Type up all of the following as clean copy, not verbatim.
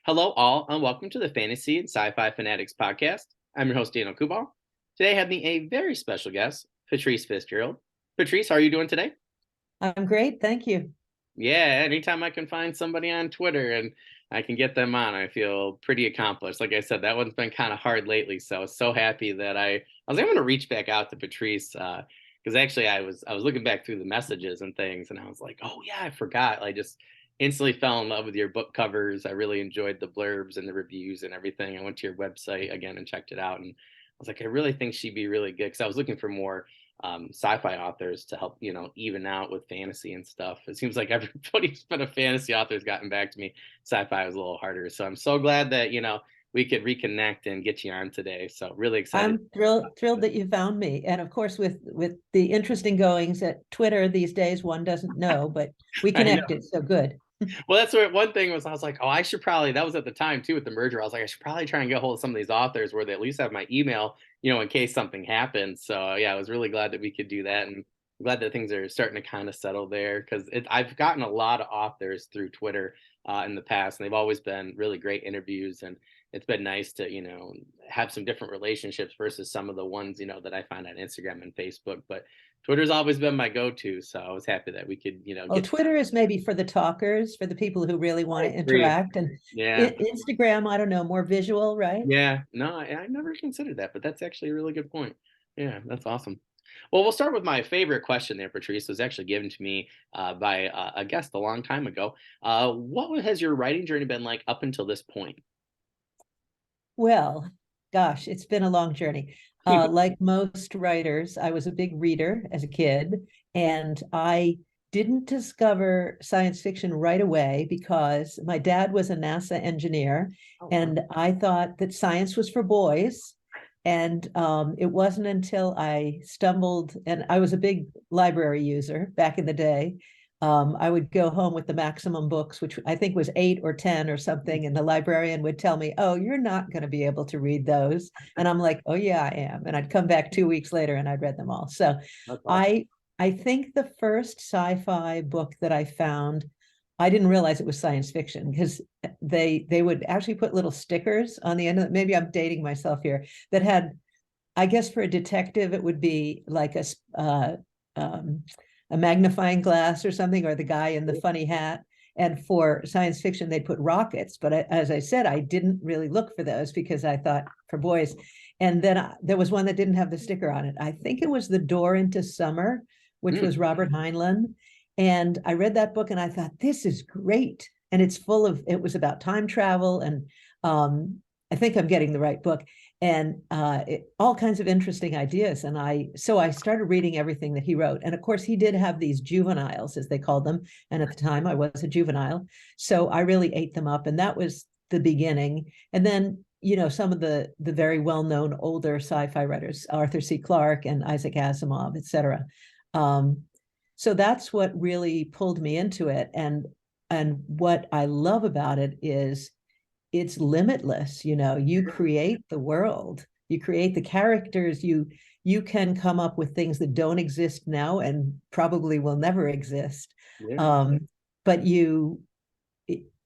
Hello, all, and welcome to the Fantasy and Sci-Fi Fanatics podcast. I'm your host, Daniel Coolbaugh. Today, I have me a very special guest, Patrice Fitzgerald. Patrice, how are you doing today? I'm great, thank you. Yeah, anytime I can find somebody on Twitter and I can get them on, I feel pretty accomplished. Like I said, that one's been kind of hard lately, so I was so happy that I was able to reach back out to Patrice because actually I was looking back through the messages and things, and I was like, oh yeah, I forgot. I just instantly fell in love with your book covers. I really enjoyed the blurbs and the reviews and everything. I went to your website again and checked it out, and I was like, I really think she'd be really good because I was looking for more sci-fi authors to help even out with fantasy and stuff. It seems like everybody's been a fantasy author has gotten back to me. Sci-fi was a little harder, so I'm so glad that we could reconnect and get you on today. So really excited. I'm thrilled that you found me. And of course, with the interesting goings at Twitter these days, one doesn't know, but we I know. connected, so good. Well, that's what one thing was. I was like, oh, I should probably. That was at the time too with the merger. I was like, I should probably try and get a hold of some of these authors where they at least have my email, in case something happens. So yeah, I was really glad that we could do that, and I'm glad that things are starting to kind of settle there because I've gotten a lot of authors through Twitter in the past, and they've always been really great interviews, and it's been nice to have some different relationships versus some of the ones that I find on Instagram and Facebook, but. Twitter's always been my go-to, so I was happy that we could, Well, get. Twitter is maybe for the talkers, for the people who really want I to agree. interact. And Yeah. Instagram, I don't know, more visual, right? Yeah, no, I never considered that, but that's actually a really good point. Yeah, that's awesome. Well, we'll start with my favorite question there, Patrice. It was actually given to me by a guest a long time ago. Has your writing journey been like up until this point? Well, gosh, it's been a long journey. Like most writers, I was a big reader as a kid, and I didn't discover science fiction right away because my dad was a NASA engineer, Oh, wow. and I thought that science was for boys. And it wasn't until I stumbled, and I was a big library user back in the day. I would go home with the maximum books, which I think was 8 or 10 or something, and the librarian would tell me, "Oh, you're not going to be able to read those," and I'm like, "Oh yeah, I am," and I'd come back 2 weeks later and I'd read them all. So, That's awesome. I I think the first sci-fi book that I found, I didn't realize it was science fiction because they would actually put little stickers on the end of it. Maybe I'm dating myself here, that had, I guess for a detective, it would be like um, a magnifying glass or something, or the guy in the funny hat. And for science fiction, they'd put rockets. But as I said, I didn't really look for those because I thought for boys. And then there was one that didn't have the sticker on it. I think it was The Door into Summer, which Mm, was Robert Heinlein. And I read that book and I thought, this is great. And it was about time travel. And I think I'm getting the right book, and all kinds of interesting ideas. And so I started reading everything that he wrote. And of course, he did have these juveniles, as they called them. And at the time, I was a juvenile, so I really ate them up. And that was the beginning. And then some of the very well known older sci-fi writers, Arthur C. Clarke and Isaac Asimov, etc. Um, so that's what really pulled me into it. And what I love about it is it's limitless. You create the world, you create the characters, you can come up with things that don't exist now and probably will never exist. yeah, But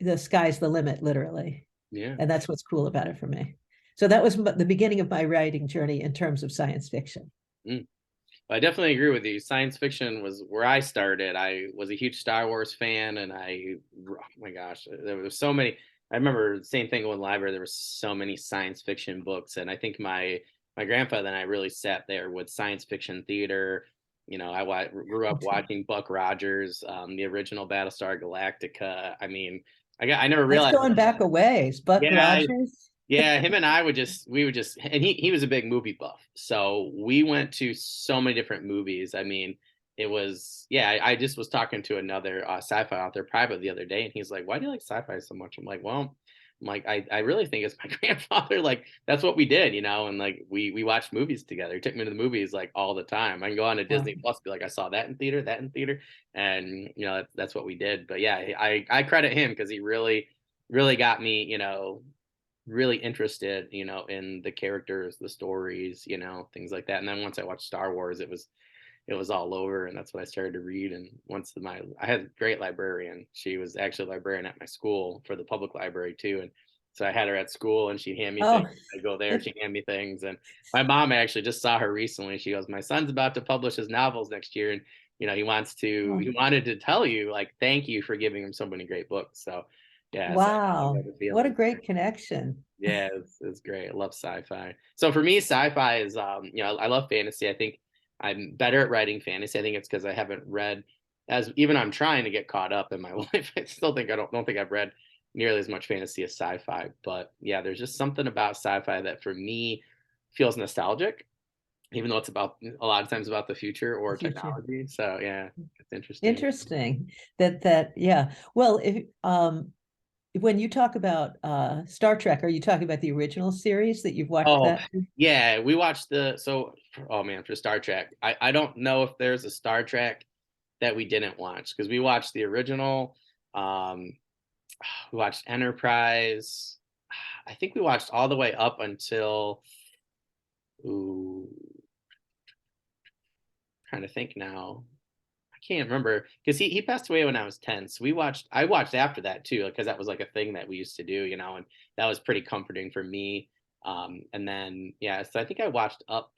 the sky's the limit, literally. yeah. And that's what's cool about it for me. So that was the beginning of my writing journey in terms of science fiction. Mm. I definitely agree with you. Science fiction was where I started. I was a huge Star Wars fan, and oh my gosh, there were so many. I remember the same thing with the library. There were so many science fiction books, and I think my grandfather and I really sat there with science fiction theater. Grew up watching Buck Rogers, the original Battlestar Galactica. I mean, I never That's realized. going back a ways. Buck Yeah, Rogers. yeah, him and we would just, and he was a big movie buff, so we went to so many different movies. I mean, it was, yeah. I just was talking to another sci-fi author private the other day, and he's like, "Why do you like sci-fi so much?" I'm like, "Well, I really think it's my grandfather. Like that's what we did, and like we watched movies together. He took me to the movies like all the time. I can go on to Disney Plus, be like, I saw that in theater, and that's what we did. But yeah, I credit him because he really got me, really interested, in the characters, the stories, things like that. And then once I watched Star Wars, it was all over, and that's when I started to read. And once I had a great librarian. She was actually a librarian at my school for the public library too, and so I had her at school, and she'd hand me things. Oh, I go there, she'd hand me things, and my mom actually just saw her recently. She goes, "My son's about to publish his novels next year, and he oh, wanted to tell you, like, thank you for giving him so many great books." So yeah, so I wow. got the What a feeling. great connection. Yeah, it's great. I love sci-fi. So for me, sci-fi is I love fantasy. I think I'm better at writing fantasy. I think it's because I haven't read as even I'm trying to get caught up in my life. I still think I don't think I've read nearly as much fantasy as sci-fi. But yeah, there's just something about sci-fi that for me feels nostalgic, even though it's about a lot of times about the future The or future. technology. So yeah, it's interesting. Interesting that, yeah. Well, if when you talk about Star Trek, are you talking about the original series that you've watched Oh, that? yeah, we watched oh man, for Star Trek. I don't know if there's a Star Trek that we didn't watch because we watched the original. Um, we watched Enterprise. I think we watched all the way up until ooh, trying to think now. I can't remember because he passed away when I was 10. So I watched after that too, because that was like a thing that we used to do, and that was pretty comforting for me. And then yeah, so I think I watched up.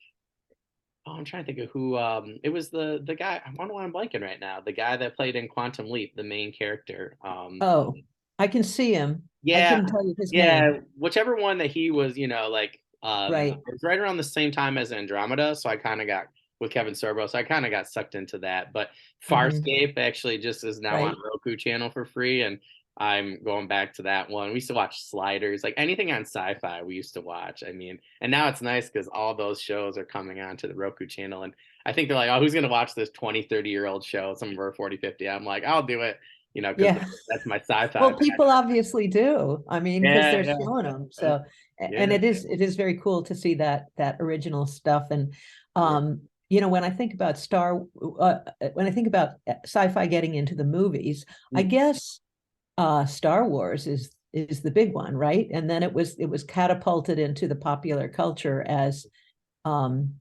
Oh, I'm trying to think of who. It was the guy. I wonder why I'm blanking right now. The guy that played in Quantum Leap, the main character. Oh, I can see him. I Yeah, couldn't tell you his yeah. name. Whichever one that he was, Right. it was right around the same time as Andromeda, so I kind of got with Kevin Sorbo, so I kind of got sucked into that. But Hmm. Farscape actually just is now on Right. Roku channel for free, and I'm going back to that one. We used to watch Sliders, like anything on Sci-Fi, we used to watch. I mean, and now it's nice because all those shows are coming onto the Roku channel, and I think they're like, oh, who's gonna watch this 20, 30-year-old show? Some of our 40, 50. I'm like, I'll do it, because Yeah. that's my sci-fi. Well, people obviously do. I mean, because Yeah, they're yeah. showing them. Uh, So, and yeah, it is very cool to see that original stuff. And yeah. when I think about when I think about sci-fi getting into the movies, I Mm. guess Star Wars is the big one, right? And then it was catapulted into the popular culture as and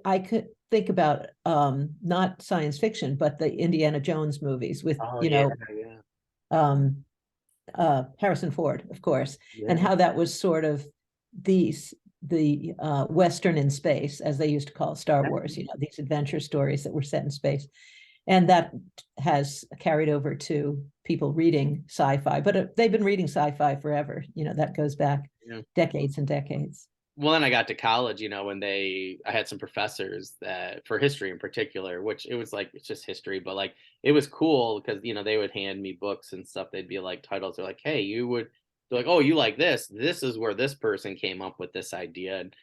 I could think about not science fiction, but the Indiana Jones movies with Oh yeah, yeah, um Harrison Ford, of course, and yeah, how that was sort of the Western in space, as they used to call Star Wars, these adventure stories that were set in space. And that has carried over to people reading sci-fi, but they've been reading sci-fi forever. That goes back yeah. decades and decades. Well, then I got to college, I had some professors that for history in particular, which it was like it's just history, but like it was cool because they would hand me books and stuff. They'd be like titles. They're like, hey, they're like, oh, you like this? This is where this person came up with this idea. And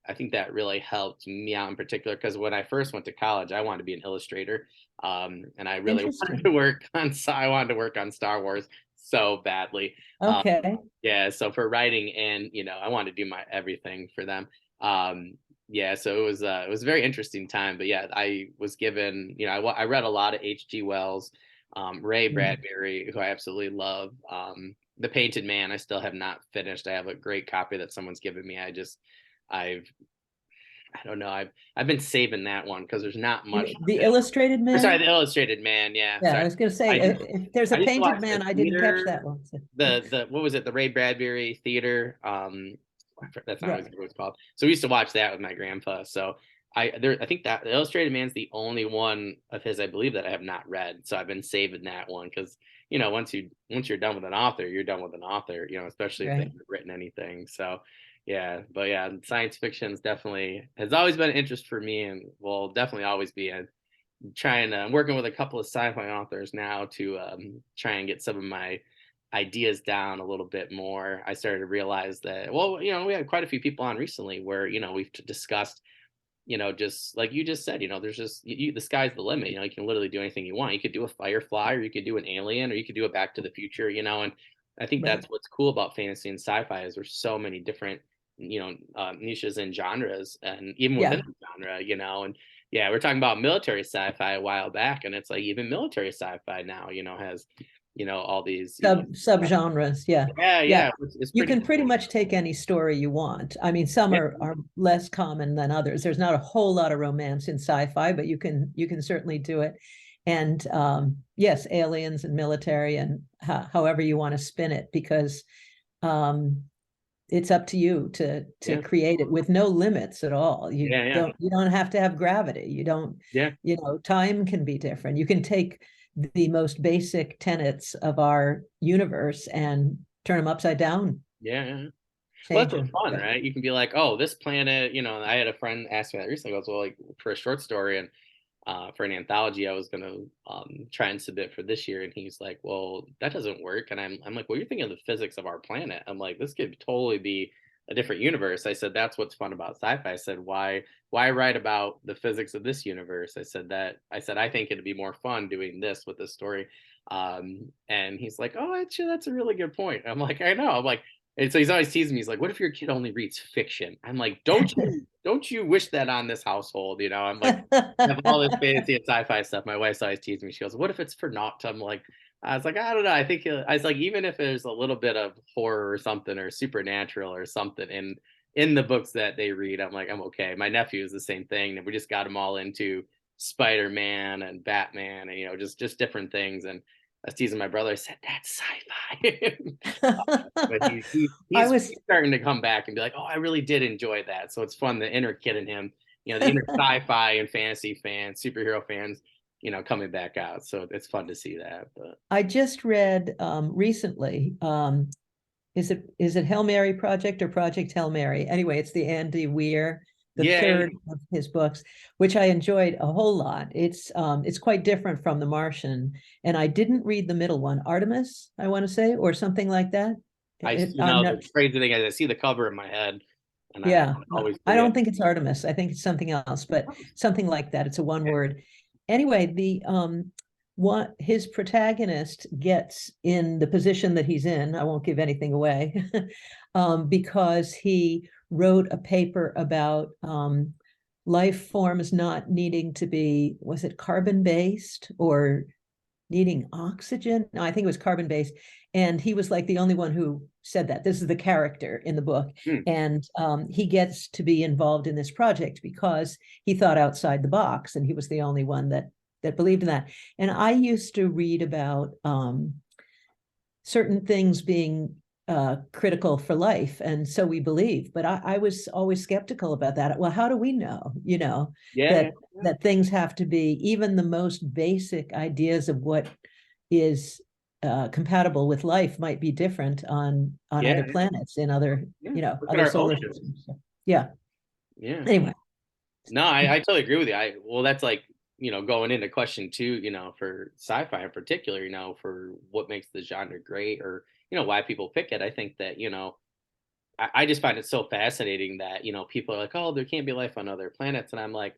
I think that really helped me out in particular because when I first went to college, I wanted to be an illustrator, and I really wanted to Interesting. I wanted to work on Star Wars so badly. Um, Okay. yeah, so for writing and I wanted to do my everything for them. Yeah, so it was a very interesting time. But yeah, I was given I read a lot of H.G. Wells, Ray Mm. Bradbury, who I absolutely love. The Painted Man, I still have not finished. I have a great copy that someone's given me. I've I don't know. I've been saving that one because there's not You much mean The available. Illustrated Or sorry, Man? the Illustrated Man. Yeah, Yeah, I sorry. was going to say, I just if there's a I used to Painted watch the Man, I didn't catch theater, that one. So, the what was it, the Ray Bradbury Theater? That's not right. what it's called. So we used to watch that with my grandpa. So I think that the Illustrated Man's the only one of his I believe that I have not read. So I've been saving that one because once you're done with an author, you're done with an author. Especially if they Right. haven't written anything. So yeah, but yeah, science fiction has always been an interest for me and will definitely always be. I'm working with a couple of sci-fi authors now to try and get some of my ideas down a little bit more. I started to realize that, well, we had quite a few people on recently where, we've discussed, just like you just said, there's just, the sky's the limit. You can literally do anything you want. You could do a Firefly or you could do an Alien or you could do a Back to the Future, and I think Right. that's what's cool about fantasy and sci-fi is there's so many different, niches and genres and even within Yeah. the genre, and yeah, we're talking about military sci-fi a while back, and it's like even military sci-fi now, has all these, Subgenres. Yeah. yeah, Yeah. yeah, it's You pretty can pretty cool. much take any story you want. I mean, some Yeah, are less common than others. There's not a whole lot of romance in sci-fi, but you can certainly do it. And yes, aliens and military and however you want to spin it, because um, it's up to you to yeah, create it with no limits at all. You yeah, yeah, don't have to have gravity. You don't, yeah, time can be different. You can take the most basic tenets of our universe and turn them upside down, yeah, yeah. Well, change that's what's them. fun, Yeah. right? You can be like, oh, this planet, I had a friend ask me that recently. I goes, well, like for a short story and for an anthology I was gonna try and submit for this year, and he's like, well, that doesn't work. And I'm like, well, you're thinking of the physics of our planet. I'm like, this could totally be a different universe. I said, that's what's fun about sci-fi. I said, why write about the physics of this universe? I said I think it'd be more fun doing this with this story. And he's like, oh, actually, that's a really good point. I'm like, I know. I'm like, and so he's always teasing me. He's like, "What if your kid only reads fiction?" I'm like, don't you wish that on this household?" I'm like, I have all this fantasy and sci-fi stuff. My wife's always teasing me. She goes, "What if it's for naught?" I was like, I don't know. I was like, even if there's a little bit of horror or something or supernatural or something in the books that they read, I'm like, I'm okay. My nephew is the same thing, and we just got him all into Spider-Man and Batman, and just different things. And I was teasing my brother. I said, "That's sci-fi." But I he's was starting to come back and be like, "Oh, I really did enjoy that." So it's fun. The inner kid in him, the inner sci-fi and fantasy fans, superhero fans, coming back out. So it's fun to see that. But I just read recently. Is it Hail Mary Project or Project Hail Mary? Anyway, it's the Andy Weir, the yeah, third of his books, which I enjoyed a whole lot. It's quite different from The Martian, and I didn't read the middle one, Artemis, I want to say, or something like that. I'm not. the crazy thing is I see the cover in my head, and I Yeah, always I forget. don't think it's Artemis. I think it's something else, but something like that. It's a one word. Anyway, the what his protagonist gets in the position that he's in, I won't give anything away, because he wrote a paper about life forms not needing to be, was it carbon based or needing oxygen? No, I think it was carbon based. And he was like the only one who said that. This is the character in the book. Hmm. And he gets to be involved in this project because he thought outside the box, and he was the only one that believed in that. And I used to read about certain things being critical for life, and so we believe. But I was always skeptical about that. Well, how do we know? Yeah, yeah, That things have to be, even the most basic ideas of what is compatible with life might be different on yeah, other planets, in other yeah. Look at other our solar oceans. systems. So, yeah. Yeah. Anyway. No, I totally agree with you. Well, that's like, going into question two, for sci-fi in particular, for what makes the genre great, or, why people pick it. I think that, I just find it so fascinating that, people are like, oh, there can't be life on other planets. And I'm like,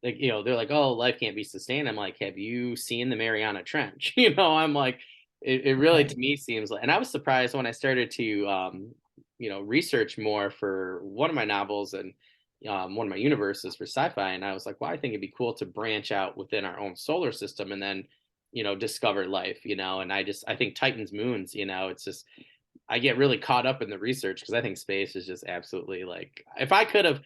they're like, oh, life can't be sustained. I'm like, have you seen the Mariana Trench? I'm like, it really Right. to me seems like, and I was surprised when I started to, research more for one of my novels and one of my universes for sci-fi. And I was like, well, I think it'd be cool to branch out within our own solar system and then, discover life, and I think Titan's moons, it's just, I get really caught up in the research because I think space is just absolutely like, if I could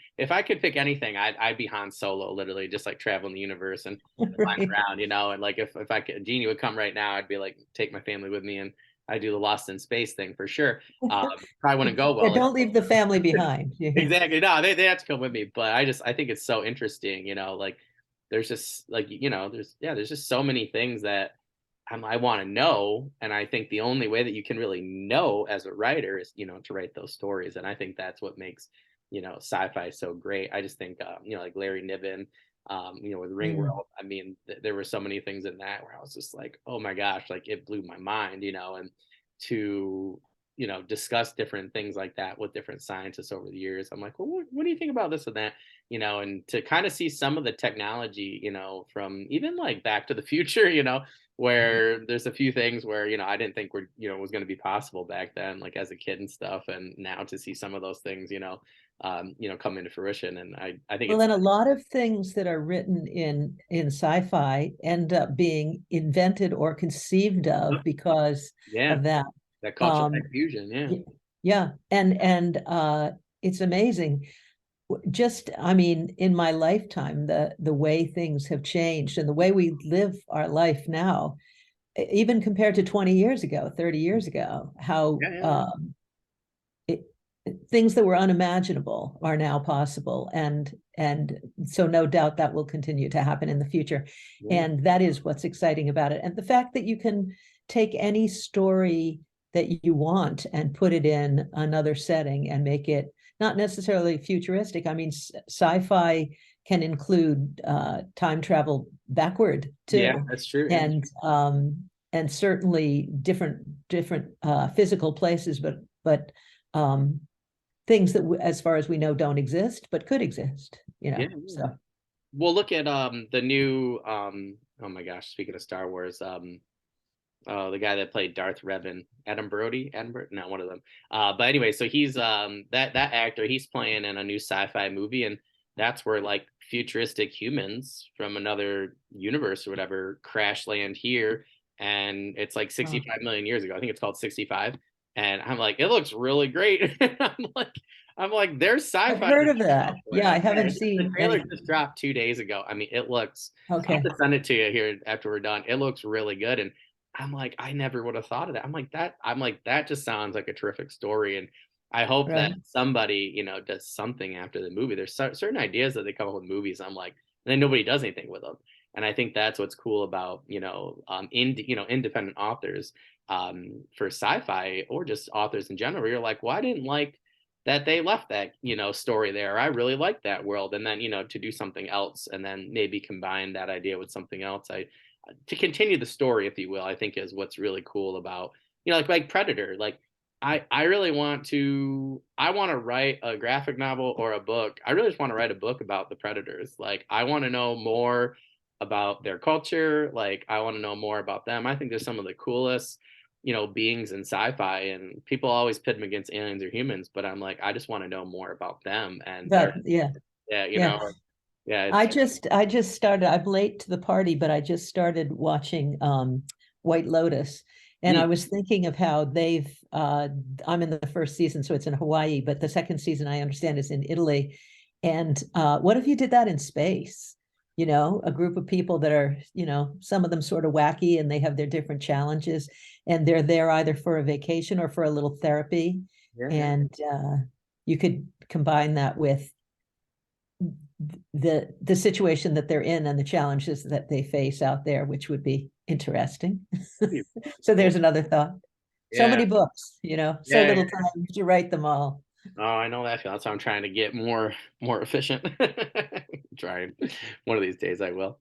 pick anything, I'd be Han Solo, literally just like traveling the universe and flying Right. around, and like if I could, Genie would come right now, I'd be like, take my family with me, and I do the Lost in Space thing for sure. Probably wouldn't go Yeah, well. don't leave the family behind. Yeah. Exactly. No, they have to come with me. But I think it's so interesting, like there's just like, there's just so many things that I want to know. And I think the only way that you can really know as a writer is, to write those stories. And I think that's what makes, sci-fi so great. I just think, like Larry Niven, with Mm. Ringworld, I mean, there were so many things in that where I was just like, oh my gosh, like it blew my mind, and to, discuss different things like that with different scientists over the years. I'm like, well, what do you think about this and that? And to kind of see some of the technology, from even like Back to the Future, where there's a few things where, I didn't think were, was going to be possible back then, like as a kid and stuff. And now to see some of those things, come into fruition. And I think Well, it's and a lot of things that are written in sci-fi end up being invented or conceived of because yeah, of that. that cultural Um, fusion. Yeah, yeah, and it's amazing. Just, I mean, in my lifetime, the way things have changed and the way we live our life now, even compared to 20 years ago, 30 years ago, how yeah, yeah, it, things that were unimaginable are now possible, and so no doubt that will continue to happen in the future, yeah, and that is what's exciting about it. And the fact that you can take any story that you want and put it in another setting and make it not necessarily futuristic. I mean, sci-fi can include time travel backward yeah. too, That's true. Yeah, and certainly different physical places, but um, things that, as far as we know, don't exist but could exist. yeah, yeah. So Well, look at the new oh my gosh, speaking of Star Wars, the guy that played Darth Revan, Adam Brody, not one of them. But anyway, so he's that actor, he's playing in a new sci-fi movie, and that's where like futuristic humans from another universe or whatever crash land here, and it's like oh, 65 million years ago. I think it's called 65, and I'm like, it looks really great. I'm like, there's I've sci-fi heard of that. for Yeah, you. I Yeah, haven't the seen trailer any. just dropped 2 days ago. I mean, it looks. I'll have Okay, to send it to you here after we're done. It looks really good, and I'm like, I never would have thought of that. I'm like, that just sounds like a terrific story. And I hope that right. somebody, does something after the movie. There's certain ideas that they come up with movies. I'm like, and then nobody does anything with them. And I think that's what's cool about, independent authors, for sci-fi or just authors in general. You're like, well, I didn't like that they left that, story there. I really like that world. And then, to do something else and then maybe combine that idea with something else. To continue the story, if you will, I think is what's really cool about, like Predator. Like I really I want to write a graphic novel or a book. I really just want to write a book about the Predators. Like I want to know more about their culture. Like I want to know more about them. I think they're some of the coolest, beings in sci-fi, and people always pit them against aliens or humans, but I'm like, I just want to know more about them and their, That, yeah, yeah, yeah. yeah, I just started, I'm late to the party, but I just started watching White Lotus. And I mm, was thinking of how I'm in the first season, so it's in Hawaii, but the second season I understand is in Italy. And what if you did that in space? A group of people that are, some of them sort of wacky and they have their different challenges, and they're there either for a vacation or for a little therapy. yeah, yeah. And you could combine that with the situation that they're in and the challenges that they face out there, which would be interesting. That'd be So cool. there's another thought. So Yeah, many books, so yeah, little yeah. time to write them all. Oh, I know that feel. That's why I'm trying to get more efficient. Trying. One of these days I will.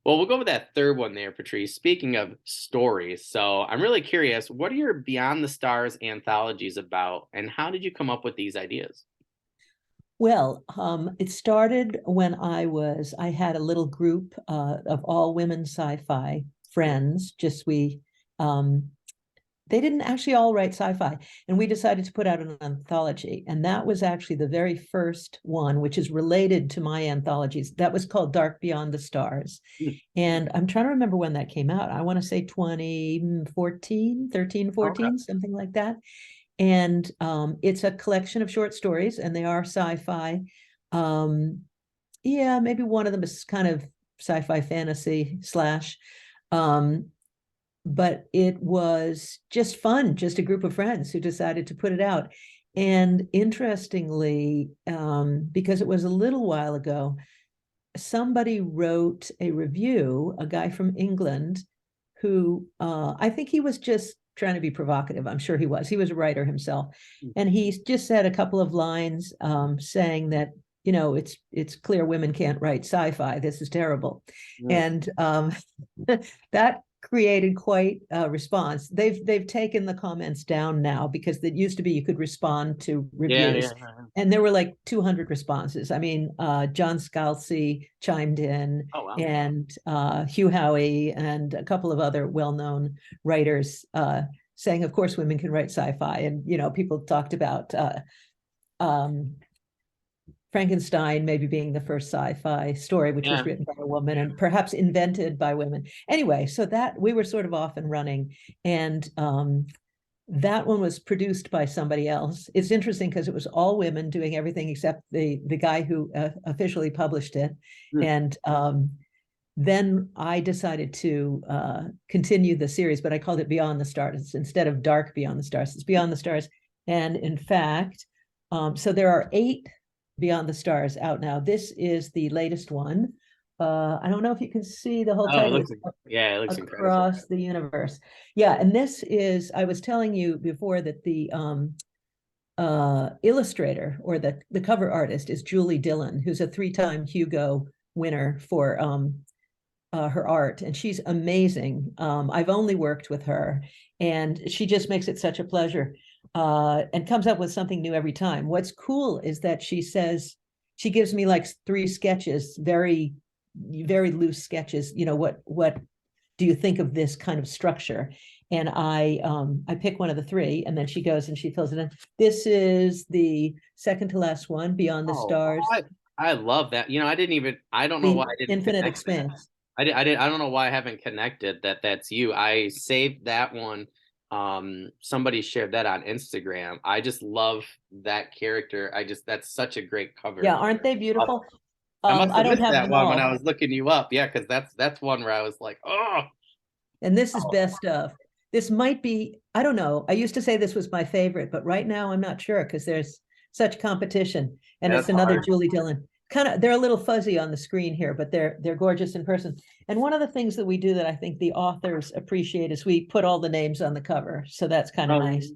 Well, we'll go with that third one there, Patrice. Speaking of stories, so I'm really curious, what are your Beyond the Stars anthologies about, and how did you come up with these ideas? Well, it started when I had a little group of all women sci-fi friends. Um, they didn't actually all write sci-fi, and we decided to put out an anthology, and that was actually the very first one, which is related to my anthologies. That was called Dark Beyond the Stars, Hmm, and I'm trying to remember when that came out. I want to say 2014, 13, okay. 14, something like that. And it's a collection of short stories, and they are sci-fi. um, yeah, maybe one of them is kind of sci-fi fantasy slash. Um, but it was just fun, just a group of friends who decided to put it out. And interestingly, because it was a little while ago, somebody wrote a review, a guy from England, who I think he was just trying to be provocative. I'm sure he was. He was a writer himself. And he just said a couple of lines saying that, it's clear women can't write sci-fi. This is terrible. Yeah, And that created quite a response. They've taken the comments down now, because it used to be you could respond to yeah, reviews, yeah. and there were like 200 responses. I mean, John Scalzi chimed in, Oh wow. and Hugh Howey, and a couple of other well-known writers saying, of course, women can write sci-fi. And people talked about um, Frankenstein maybe being the first sci-fi story, which was Yeah. written by a woman and perhaps invented by women. Anyway, so that we were sort of off and running. And that one was produced by somebody else. It's interesting because it was all women doing everything except the guy who officially published it. Hmm. And then I decided to continue the series, but I called it Beyond the Stars instead of Dark Beyond the Stars. It's Beyond the Stars. And in fact, so there are 8 Beyond the Stars out now. This is the latest one. I don't know if you can see the whole Oh, title. yeah, it looks incredible. Across the Universe. Yeah, and this is, I was telling you before that the illustrator or the cover artist is Julie Dillon, who's a 3-time Hugo winner for her art, and she's amazing. I've only worked with her, and she just makes it such a pleasure, and comes up with something new every time. What's cool is that she says, she gives me like 3 sketches, very, very loose sketches. You know, what do you think of this kind of structure? And I pick one of the 3, and then she goes and she fills it in. This is the second to last one, Beyond the Stars. I love that. You know, I don't know why The I didn't Infinite connect that. Expanse. I don't know why I haven't connected that that's you. I saved that one. Somebody shared that on Instagram. I just love that character. That's such a great cover. Yeah, aren't they beautiful? I must I have don't missed have that them one when I all. was looking you up. Yeah, because that's one where I was like, oh, And this is best of. This might be, I don't know. I used to say this was my favorite, but right now I'm not sure because there's such competition. And it's that's another hard. Julie Dillon. Kind of, they're a little fuzzy on the screen here, but they're gorgeous in person. And one of the things that we do that I think the authors appreciate is we put all the names on the cover. So that's kind of nice.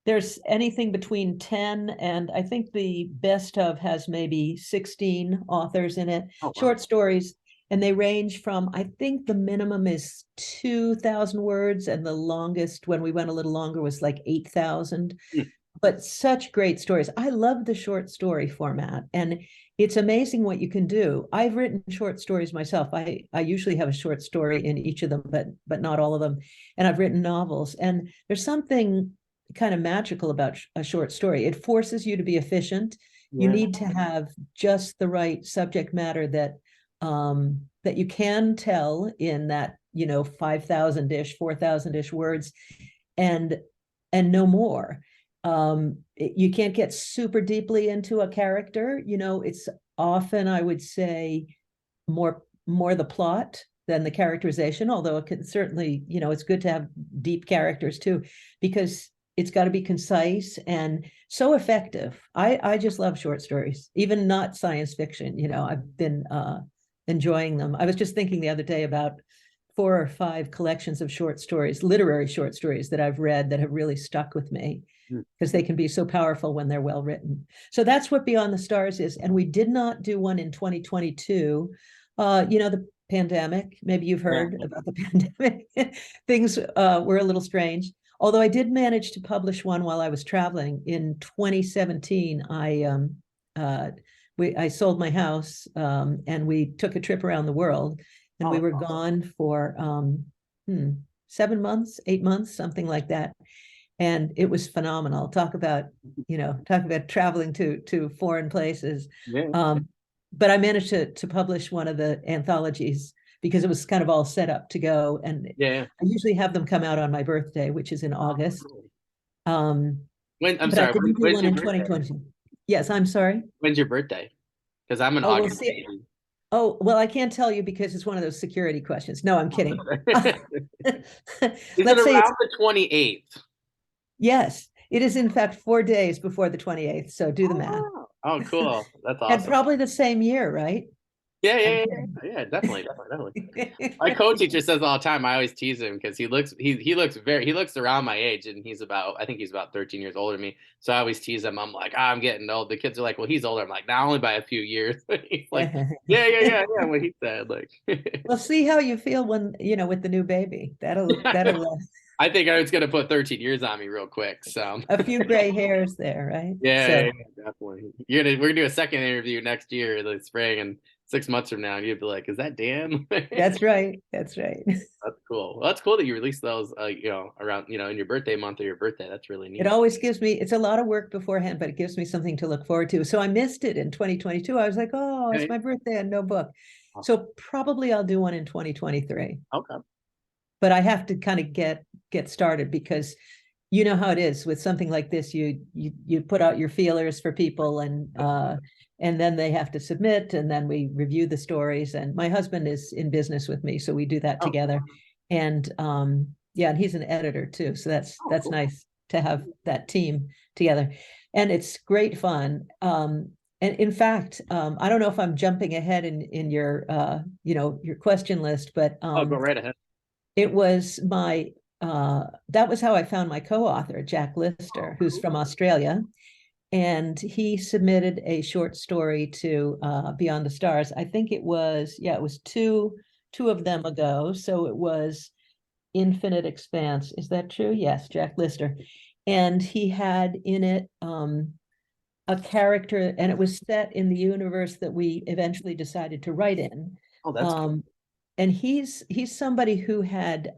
There's anything between 10 and I think the best of has maybe 16 authors in it, Oh, wow. short stories. And they range from, I think the minimum is 2,000 words, and the longest, when we went a little longer, was like 8,000. Hmm. But such great stories. I love the short story format, and it's amazing what you can do. I've written short stories myself. I usually have a short story in each of them, but not all of them. And I've written novels, and there's something kind of magical about a short story. It forces you to be efficient. You need to have just the right subject matter that you can tell in that, 5,000-ish, 4,000-ish words, and no more. You can't get super deeply into a character. It's often, I would say, more the plot than the characterization, although it can certainly, it's good to have deep characters too, because it's got to be concise and so effective. I just love short stories, even not science fiction. I've been enjoying them. I was just thinking the other day about 4 or 5 collections of short stories, literary short stories that I've read that have really stuck with me, because they can be so powerful when they're well written. So that's what Beyond the Stars is. And we did not do one in 2022. The pandemic, maybe you've heard about the pandemic. Things were a little strange. Although I did manage to publish one while I was traveling in 2017. I sold my house, and we took a trip around the world, and we were gone for 7 months, 8 months, something like that. And it was phenomenal. Talk about traveling to foreign places. But I managed to publish one of the anthologies because it was kind of all set up to go. And I usually have them come out on my birthday, which is in August. I'm but sorry. I didn't do When's one your in birthday? 2020. Yes, I'm sorry. When's your birthday? Because I'm an Oh, we'll August see. baby. Oh, well, I can't tell you because it's one of those security questions. No, I'm kidding. Is it Let's say around the 28th? Yes, it is in fact 4 days before the 28th. So do the math. Oh, cool. That's And awesome. probably the same year, right? Yeah, definitely. My co-teacher says all the time. I always tease him because he looks around my age, and I think he's about 13 years older than me. So I always tease him. I'm like, I'm getting old. The kids are like, well, he's older. I'm like, not only by a few years. He's like, yeah. What he said, like. We'll see how you feel when with the new baby. That'll I think I was gonna put 13 years on me real quick. So a few gray hairs there, right? yeah, definitely. We're gonna do a second interview next year, the spring, and 6 months from now, and you'd be like, "Is that Dan?" That's right. That's right. That's cool. Well, that's cool that you release those, around, in your birthday month or your birthday. That's really It neat. always gives me, it's a lot of work beforehand, but it gives me something to look forward to. So I missed it in 2022. I was like, oh, Yeah, it's yeah. my birthday and no book. Awesome. So probably I'll do one in 2023. Okay. But I have to kind of get started because you know how it is with something like this. You put out your feelers for people, and then they have to submit, and then we review the stories. And my husband is in business with me, so we do that Oh, cool. together. And yeah, and he's an editor too, so Oh, that's cool. nice to have that team together. And it's great fun. And in fact, I don't know if I'm jumping ahead in your your question list, but Oh, go right ahead. it was my that was how I found my co-author, Jack Oh, Lister, who's from cool. Australia. And he submitted a short story to Beyond the Stars. I think it was, yeah, it was two of them ago. So it was Infinite Expanse. Is that true? Yes, Jack Lister. And he had in it a character, and it was set in the universe that we eventually decided to write in. Oh, that's cool. Um, and he's somebody who had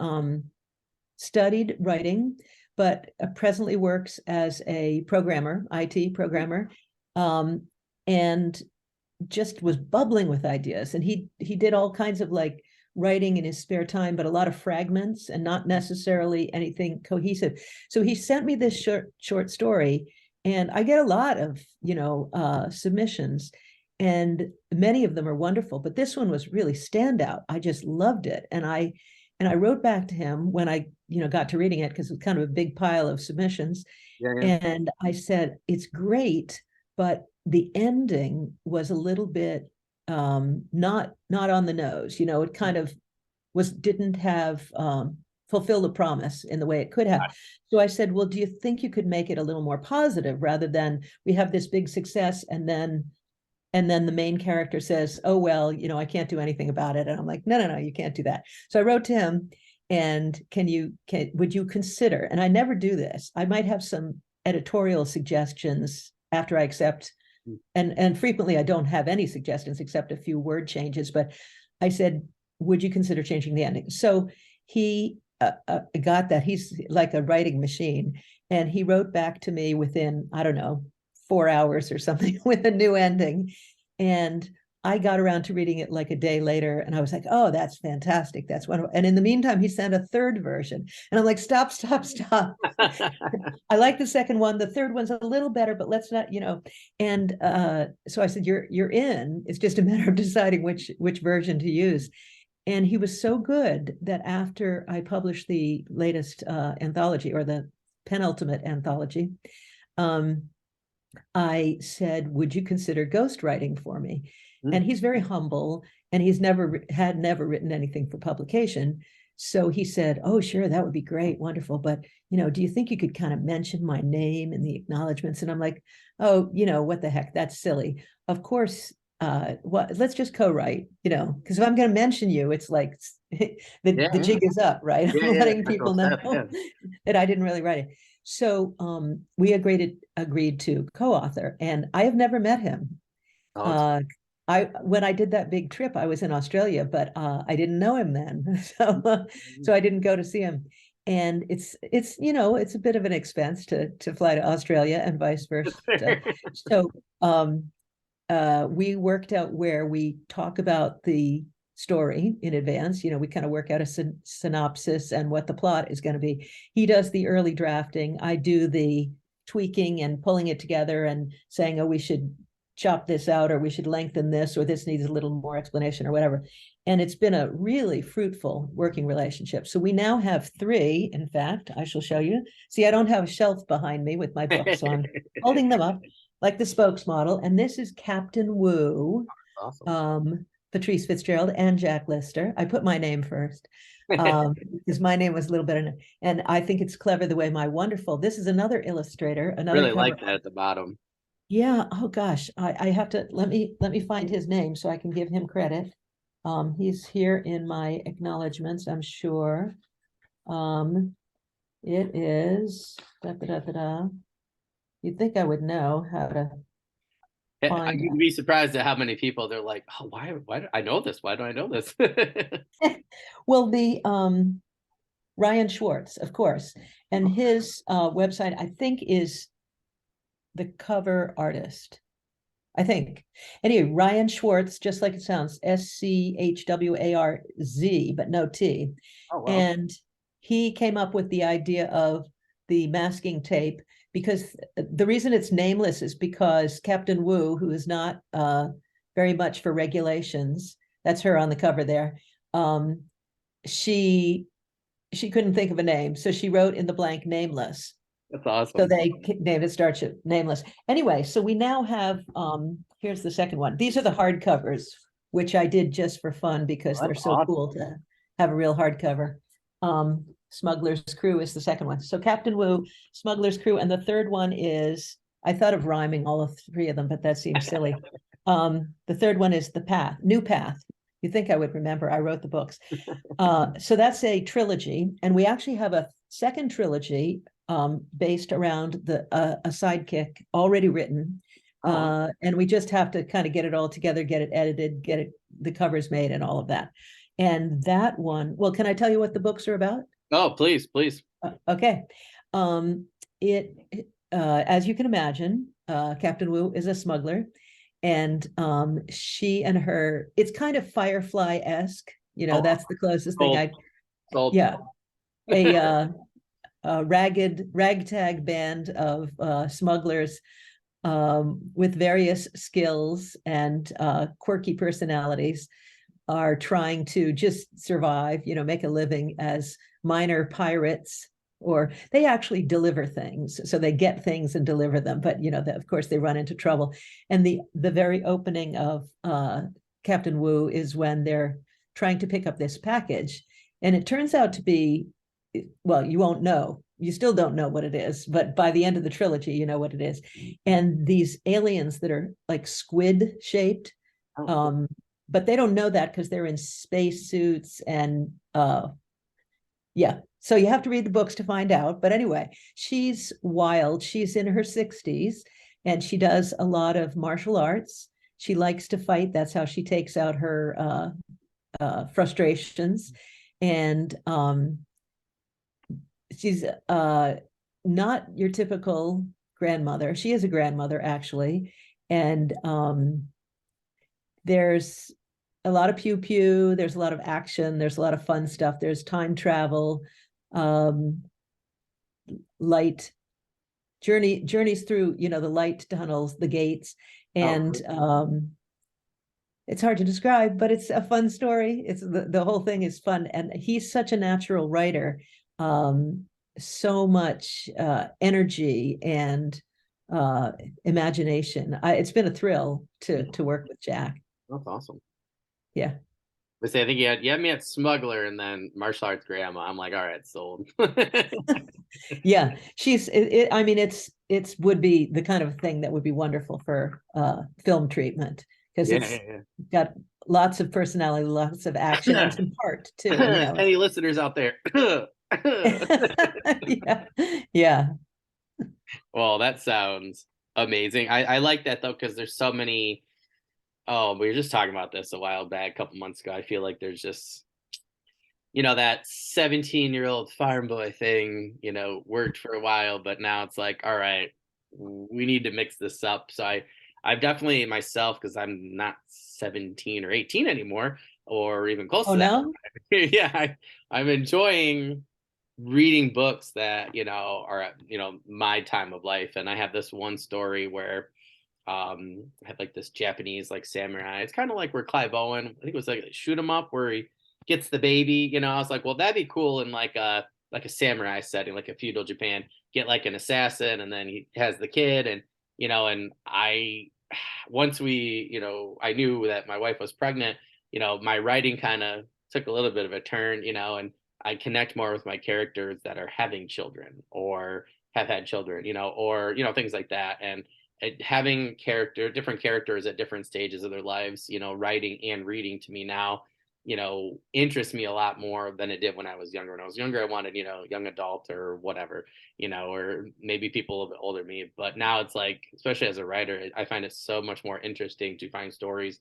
studied writing, but presently works as a programmer, IT programmer, um, and just was bubbling with ideas. And he did all kinds of like writing in his spare time, but a lot of fragments and not necessarily anything cohesive. So he sent me this short story, and I get a lot of submissions, and many of them are wonderful. But this one was really standout. I just loved it, and I wrote back to him when I got to reading it because it was kind of a big pile of submissions, Yeah, yeah. and I said it's great, but the ending was a little bit not on the nose. It kind of didn't have fulfill the promise in the way it could have. So I said, well, do you think you could make it a little more positive rather than we have this big success and then the main character says, oh, well, I can't do anything about it. And I'm like, no, you can't do that. So I wrote to him, and would you consider, and I never do this, I might have some editorial suggestions after I accept, Mm. and frequently I don't have any suggestions except a few word changes, but I said, would you consider changing the ending? So he got that. He's like a writing machine. And he wrote back to me within, I don't know, 4 hours or something with a new ending. And I got around to reading it like a day later, and I was like, oh, that's fantastic. That's wonderful. And in the meantime, he sent a third version. And I'm like, stop. I like the second one. The third one's a little better, but let's not. And so I said, you're in. It's just a matter of deciding which version to use. And he was so good that after I published the latest anthology, or the penultimate anthology, I said, would you consider ghostwriting for me? Mm. And he's very humble, and he's never written anything for publication. So he said, oh, sure, that would be great, wonderful. But, do you think you could kind of mention my name in the acknowledgments? And I'm like, oh, what the heck? That's silly. Of course, let's just co-write, because if I'm going to mention you, it's like Yeah, the yeah. jig is up, right? Yeah, I'm yeah. letting Critical people step. know Yeah. that I didn't really write it. So we agreed to co-author, and I have never met him. Oh, it's Uh, when I did that big trip, I was in Australia, but I didn't know him then, so I didn't go to see him. And it's a bit of an expense to fly to Australia and vice versa. So we worked out where we talk about the story in advance. We kind of work out a synopsis and what the plot is going to be. He does the early drafting. I do the tweaking and pulling it together and saying, oh, we should chop this out, or we should lengthen this, or this needs a little more explanation, or whatever. And it's been a really fruitful working relationship. So we now have three. In fact, I shall show you. See, I don't have a shelf behind me with my books, so I'm holding them up like the spokesmodel. And this is Captain Wu, awesome. Patrice Fitzgerald, and Jack Lister. I put my name first because my name was a little bit, and I think it's clever the way my wonderful, this is another illustrator, another Really cover. like that at the bottom. Yeah. Oh gosh, I have to let me find his name so I can give him credit. He's here in my acknowledgments, I'm sure. It is da, da, da, da, da. You'd think I would know how to. find You'd be surprised at how many people they're like, oh, why do I know this? Why do I know this? that. Well, the Ryan Schwartz, of course, and his website, I think, is the cover artist. I think. Anyway, Ryan Schwartz, just like it sounds, Schwarz, but no T. Oh, well. And he came up with the idea of the masking tape because the reason it's nameless is because Captain Wu, who is not very much for regulations, that's her on the cover there. She couldn't think of a name, so she wrote in the blank nameless. That's So awesome. they named it Starship Nameless. Anyway, so we now have, here's the second one. These are the hardcovers, which I did just for fun because Well, they're that's so awesome. cool to have a real hardcover. Smuggler's Crew is the second one. So Captain Wu, Smuggler's Crew, and the third one is, I thought of rhyming all of three of them, but that seems silly. The third one is The Path, New Path. You think I would remember, I wrote the books. So that's a trilogy, and we actually have a second trilogy based around a sidekick already written. Oh, And we just have to kind of get it all together, get it edited, get it the covers made and all of that. And that one, well, can I tell you what the books are about? oh, please, please. Okay. Um, it as you can imagine, Captain Wu is a smuggler, and she and her, it's kind of Firefly-esque, Oh, that's the closest thing sold, I, sold. yeah, a ragtag band of smugglers with various skills and quirky personalities are trying to just survive, make a living as minor pirates, or they actually deliver things. So they get things and deliver them, but of course they run into trouble. And the very opening of Captain Wu is when they're trying to pick up this package, and it turns out to be, well, you won't know. You still don't know what it is, but by the end of the trilogy, you know what it is. And these aliens that are like squid shaped, Oh, cool. um, but they don't know that because they're in space suits and yeah. So you have to read the books to find out. But anyway, she's wild. She's in her 60s and she does a lot of martial arts. She likes to fight. That's how she takes out her frustrations. And she's not your typical grandmother. She is a grandmother, actually. And there's a lot of pew pew, there's a lot of action, there's a lot of fun stuff, there's time travel, um, light journeys through, the light tunnels, the gates, Oh, and cool. it's hard to describe, but it's a fun story. It's the whole thing is fun, and he's such a natural writer. So much energy and imagination. It's been a thrill to work with Jack. That's awesome. Yeah. But say, I think you had me at smuggler and then martial arts grandma. I'm like, all right, sold. Yeah, I mean, it's would be the kind of thing that would be wonderful for film treatment because Yeah, it's yeah, got lots of personality, lots of action, and yeah. some heart too. Any listeners out there? Yeah, yeah. Well, that sounds amazing. I like that though, because there's so many. Oh, we were just talking about this a while back, a couple months ago. I feel like there's just, that 17-year-old farm boy thing, worked for a while, but now it's like, all right, we need to mix this up. So I've definitely myself, because I'm not 17 or 18 anymore, or even close Oh to that. no. Yeah, I'm enjoying reading books that, are at, my time of life. And I have this one story where I had like this Japanese like samurai. It's kind of like where Clive Owen, I think it was like Shoot 'em Up, where he gets the baby. I was like, well, that'd be cool in like a samurai setting, like a feudal Japan. Get like an assassin, and then he has the kid, and and I once we, I knew that my wife was pregnant. My writing kind of took a little bit of a turn, and I connect more with my characters that are having children or have had children, or things like that, and having different characters at different stages of their lives, writing and reading to me now interest me a lot more than it did when I was younger. When I was younger, I wanted, young adult or whatever, or maybe people a little bit older than me. But now it's like, especially as a writer, I find it so much more interesting to find stories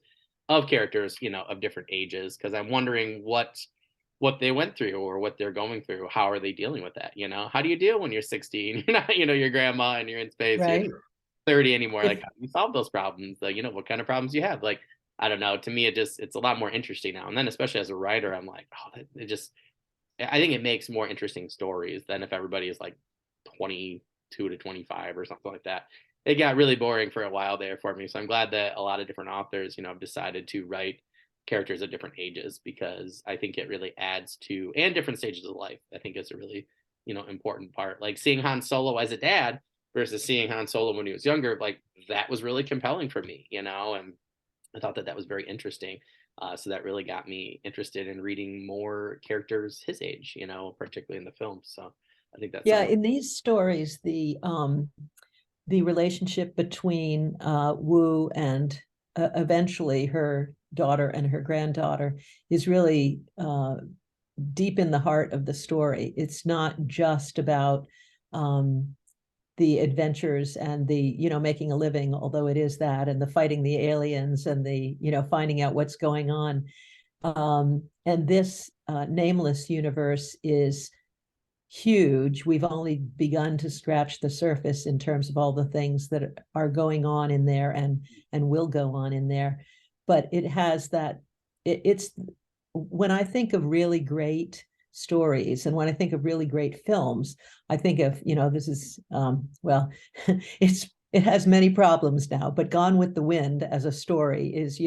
of characters, of different ages, because I'm wondering what they went through or what they're going through. How are they dealing with that? How do you deal when you're 16? You're not, your grandma and you're in space. You're Right. 30 anymore. If Like, how do you solve those problems? Like, what kind of problems you have? Like, I don't know. To me, it's a lot more interesting now. And then, especially as a writer, I'm like, oh, it just, I think it makes more interesting stories than if everybody is like 22 to 25 or something like that. It got really boring for a while there for me. So I'm glad that a lot of different authors, have decided to write characters at different ages, because I think it really adds to, and different stages of life. I think it's a really, important part. Like seeing Han Solo as a dad versus seeing Han Solo when he was younger, like that was really compelling for me, and I thought that was very interesting. So that really got me interested in reading more characters his age, particularly in the films. So I think that's Yeah, something. in these stories, the relationship between Wu and eventually her daughter and her granddaughter is really deep in the heart of the story. It's not just about the adventures and the making a living, although it is that, and the fighting the aliens and the finding out what's going on. And this nameless universe is huge. We've only begun to scratch the surface in terms of all the things that are going on in there and will go on in there. But it has that. It's when I think of really great stories and when I think of really great films, I think of this is well, it has many problems now, but Gone with the Wind as a story is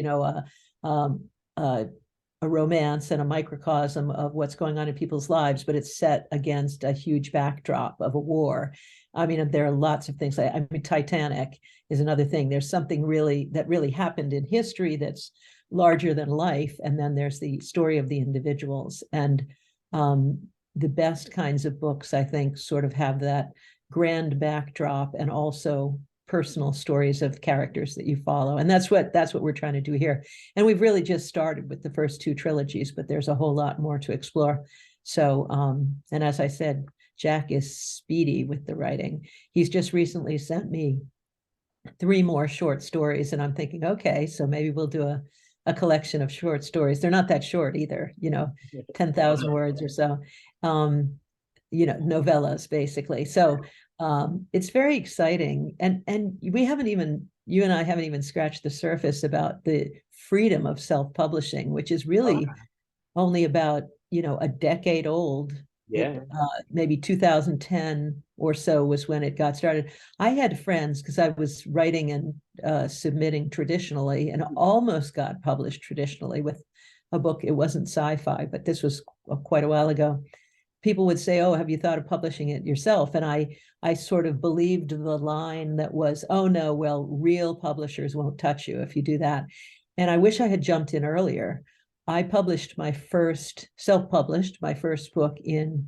um, a a romance and a microcosm of what's going on in people's lives, but it's set against a huge backdrop of a war. I mean, there are lots of things. I mean, Titanic is another thing. There's something that really happened in history that's larger than life, and then there's the story of the individuals. And the best kinds of books, I think, sort of have that grand backdrop and also personal stories of characters that you follow. And that's what we're trying to do here. And we've really just started with the first two trilogies, but there's a whole lot more to explore. So and as I said, Jack is speedy with the writing. He's just recently sent me 3 more short stories, and I'm thinking, okay, so maybe we'll do a collection of short stories. They're not that short either, 10,000 words or so. Novellas basically. So it's very exciting, and you and I haven't even scratched the surface about the freedom of self-publishing, which is really only about a decade old. Yeah. Maybe 2010 or so was when it got started. I had friends, because I was writing and submitting traditionally and almost got published traditionally with a book. It wasn't sci-fi, but this was quite a while ago. People would say, oh, have you thought of publishing it yourself? And I sort of believed the line that was, oh no, well, real publishers won't touch you if you do that. And I wish I had jumped in earlier. I published self-published my first book in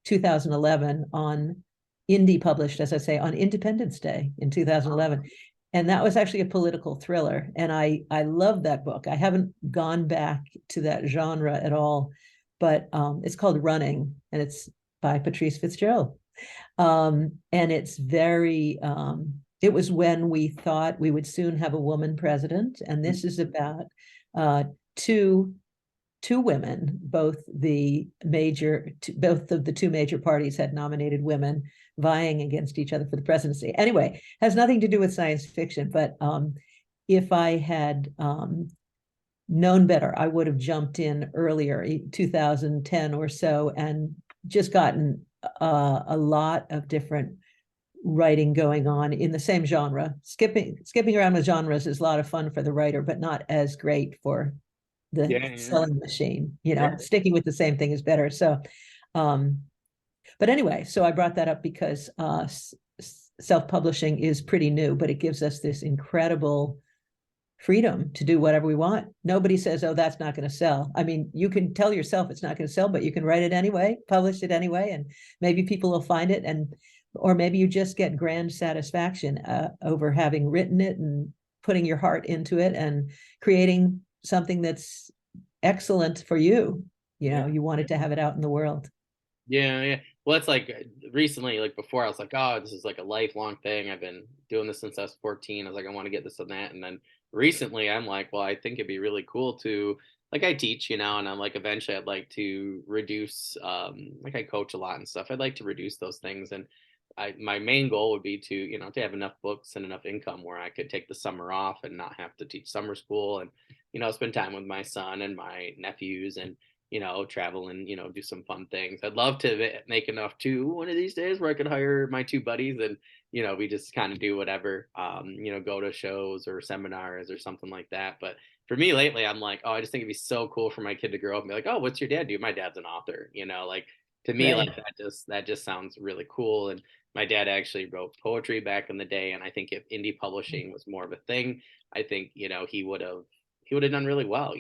2011 on indie published, as I say, on Independence Day in 2011. And that was actually a political thriller. And I love that book. I haven't gone back to that genre at all, but it's called Running, and it's by Patrice Fitzgerald. And it's very, it was when we thought we would soon have a woman president. And this is about two women. Both of the two major parties had nominated women vying against each other for the presidency. Anyway, has nothing to do with science fiction, but if I had known better, I would have jumped in earlier, 2010 or so, and just gotten a lot of different writing going on in the same genre. Skipping around with genres is a lot of fun for the writer, but not as great for the Yeah. selling machine. Yeah. Sticking with the same thing is better. So but anyway, so I brought that up because self-publishing is pretty new, but it gives us this incredible freedom to do whatever we want. Nobody says, oh, that's not going to sell. I mean, you can tell yourself it's not going to sell, but you can write it anyway, publish it anyway, and maybe people will find it, or maybe you just get grand satisfaction over having written it and putting your heart into it and creating something that's excellent for you. You Yeah. know, you wanted to have it out in the world. Yeah, yeah. Well, it's like recently, like before, I was like, oh, this is like a lifelong thing. I've been doing this since I was 14. I was like, I want to get this and that. And then recently, I'm like, well, I think it'd be really cool to, like, I teach, and I'm like, eventually, I'd like to reduce, like, I coach a lot and stuff. I'd like to reduce those things. And my main goal would be to, to have enough books and enough income where I could take the summer off and not have to teach summer school and, spend time with my son and my nephews and, travel and, do some fun things. I'd love to make enough too one of these days where I could hire my two buddies and, we just kind of do whatever, go to shows or seminars or something like that. But for me lately, I'm like, oh, I just think it'd be so cool for my kid to grow up and be like, oh, what's your dad do? My dad's an author, like to me, like Right. that just sounds really cool. And my dad actually wrote poetry back in the day. And I think if indie publishing was more of a thing, I think, he would have done really well.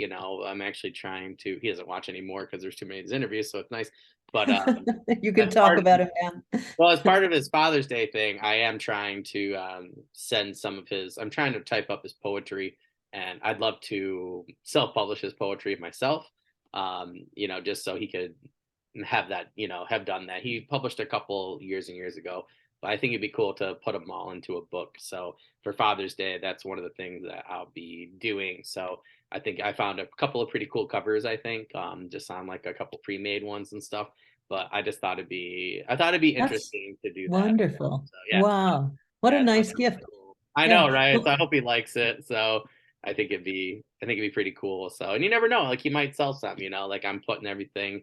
I'm actually trying to, he doesn't watch anymore because there's too many of his interviews, so it's nice. But You as can talk part of about it now. well, as part of his Father's Day thing, I am trying to send some of his. I'm trying to type up his poetry, and I'd love to self-publish his poetry myself. Just so he could have that, have done that. He published a couple years and years ago, but I think it'd be cool to put them all into a book. So for Father's Day, that's one of the things that I'll be doing. So I think I found a couple of pretty cool covers, I think, just on like a couple pre-made ones and stuff. But I thought it'd be That's interesting to do that. wonderful. So yeah, Wow. What a yeah, so nice that's gift. cool. I Yeah. know, right? So Well, I hope he likes it. So I think it'd be pretty cool. So, and you never know, like he might sell some, like I'm putting everything,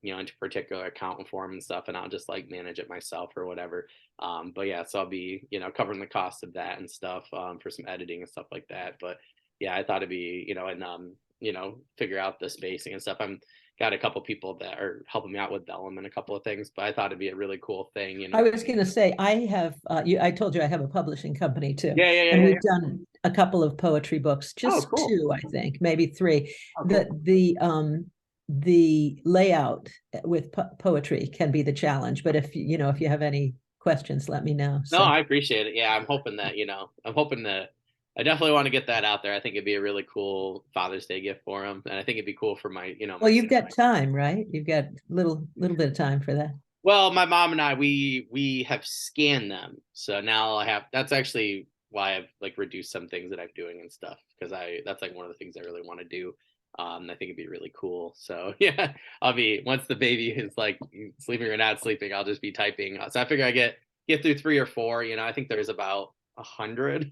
into particular account form and stuff, and I'll just like manage it myself or whatever. But yeah, so I'll be, covering the cost of that and stuff, for some editing and stuff like that. But yeah, I thought it'd be, and figure out the spacing and stuff. I'm got a couple people that are helping me out with Vellum and a couple of things, but I thought it'd be a really cool thing, I was going to say, I told you I have a publishing company too, Yeah, yeah, yeah, and yeah, we've yeah. done a couple of poetry books, Oh, just cool. two, I think, maybe three. Oh, The cool. the layout with poetry can be the challenge, but if you have any questions, let me know. No, So, I appreciate it. Yeah, I'm hoping that I definitely want to get that out there. I think it'd be a really cool Father's Day gift for him, and I think it'd be cool for well, my you've son. got time, right? You've got little bit of time for that. Well, my mom and I, we have scanned them, so now I have. That's actually why I've like reduced some things that I'm doing and stuff because that's like one of the things I really want to do. I think it'd be really cool. So yeah, I'll be once the baby is like sleeping or not sleeping, I'll just be typing. So I figure I get through three or four. I think there's about 100.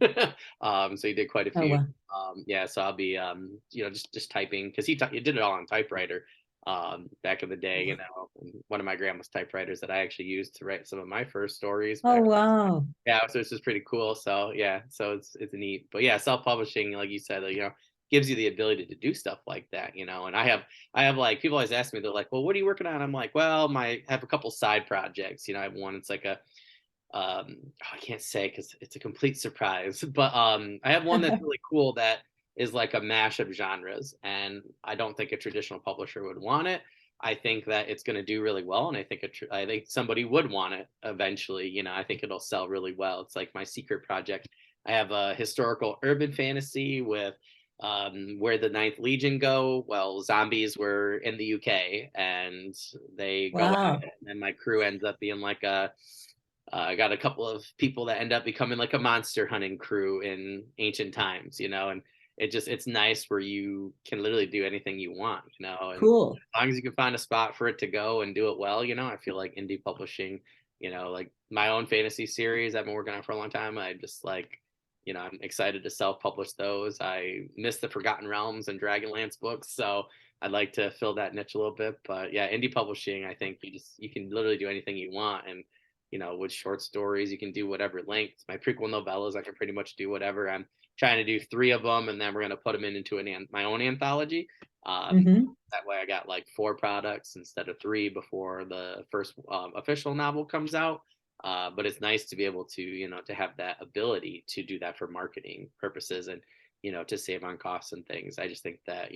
So he did quite a Oh, few. well. Yeah, so I'll be just typing because he did it all on typewriter back in the day, one of my grandma's typewriters that I actually used to write some of my first stories Oh, back. wow. Yeah, so it's just pretty cool. So yeah, so it's neat. But yeah, self-publishing, like you said, gives you the ability to do stuff like that, and I have like people always ask me, they're like, well, what are you working on? I'm like, well, I have a couple side projects. I have one, it's like a I can't say because it's a complete surprise, but I have one that's really cool that is like a mash of genres, and I don't think a traditional publisher would want it. I think that it's going to do really well, and I think somebody would want it eventually. I think it'll sell really well. It's like my secret project. I have a historical urban fantasy with where the Ninth Legion go. Well, zombies were in the UK, and they go at Wow. it, and my crew ends up being like a I got a couple of people that end up becoming like a monster hunting crew in ancient times, and it's nice where you can literally do anything you want, and Cool. as long as you can find a spot for it to go and do it well, I feel like indie publishing, like my own fantasy series I've been working on for a long time. I just like, I'm excited to self-publish those. I miss the Forgotten Realms and Dragonlance books, so I'd like to fill that niche a little bit. But yeah, indie publishing, I think you can literally do anything you want, and with short stories, you can do whatever length. My prequel novellas, I can pretty much do whatever. I'm trying to do three of them, and then we're going to put them into my own anthology. Hmm. That way, I got like four products instead of three before the first official novel comes out. But it's nice to be able to, to have that ability to do that for marketing purposes and, to save on costs and things. I just think that,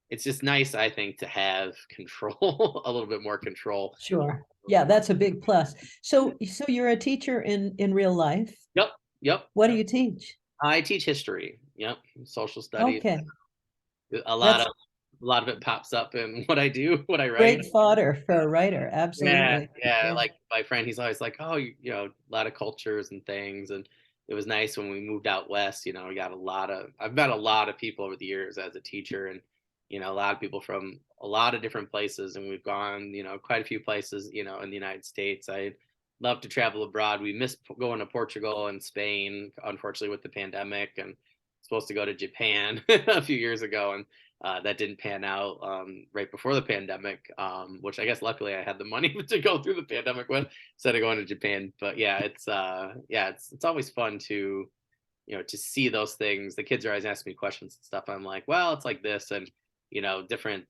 it's just nice, I think, to have control, a little bit more control. Sure. A little Yeah, bit more. that's a big plus. So you're a teacher in real life. Yep, yep. What do you teach? I teach history. Yep, social studies. Okay. a lot That's of it pops up in what I do, what I write. great fodder for a writer. Yeah, Absolutely. yeah, Yeah. like, my friend, he's always like, "Oh, a lot of cultures and things," and it was nice when we moved out west, we got I've met a lot of people over the years as a teacher, and, a lot of people from a lot of different places, and we've gone, quite a few places, in the United States. I love to travel abroad. We missed going to Portugal and Spain, unfortunately, with the pandemic, and supposed to go to Japan a few years ago, and that didn't pan out right before the pandemic, which I guess luckily I had the money to go through the pandemic with instead of going to Japan. But yeah, it's always fun to to see those things. The kids are always asking me questions and stuff. I'm like, well, it's like this, and different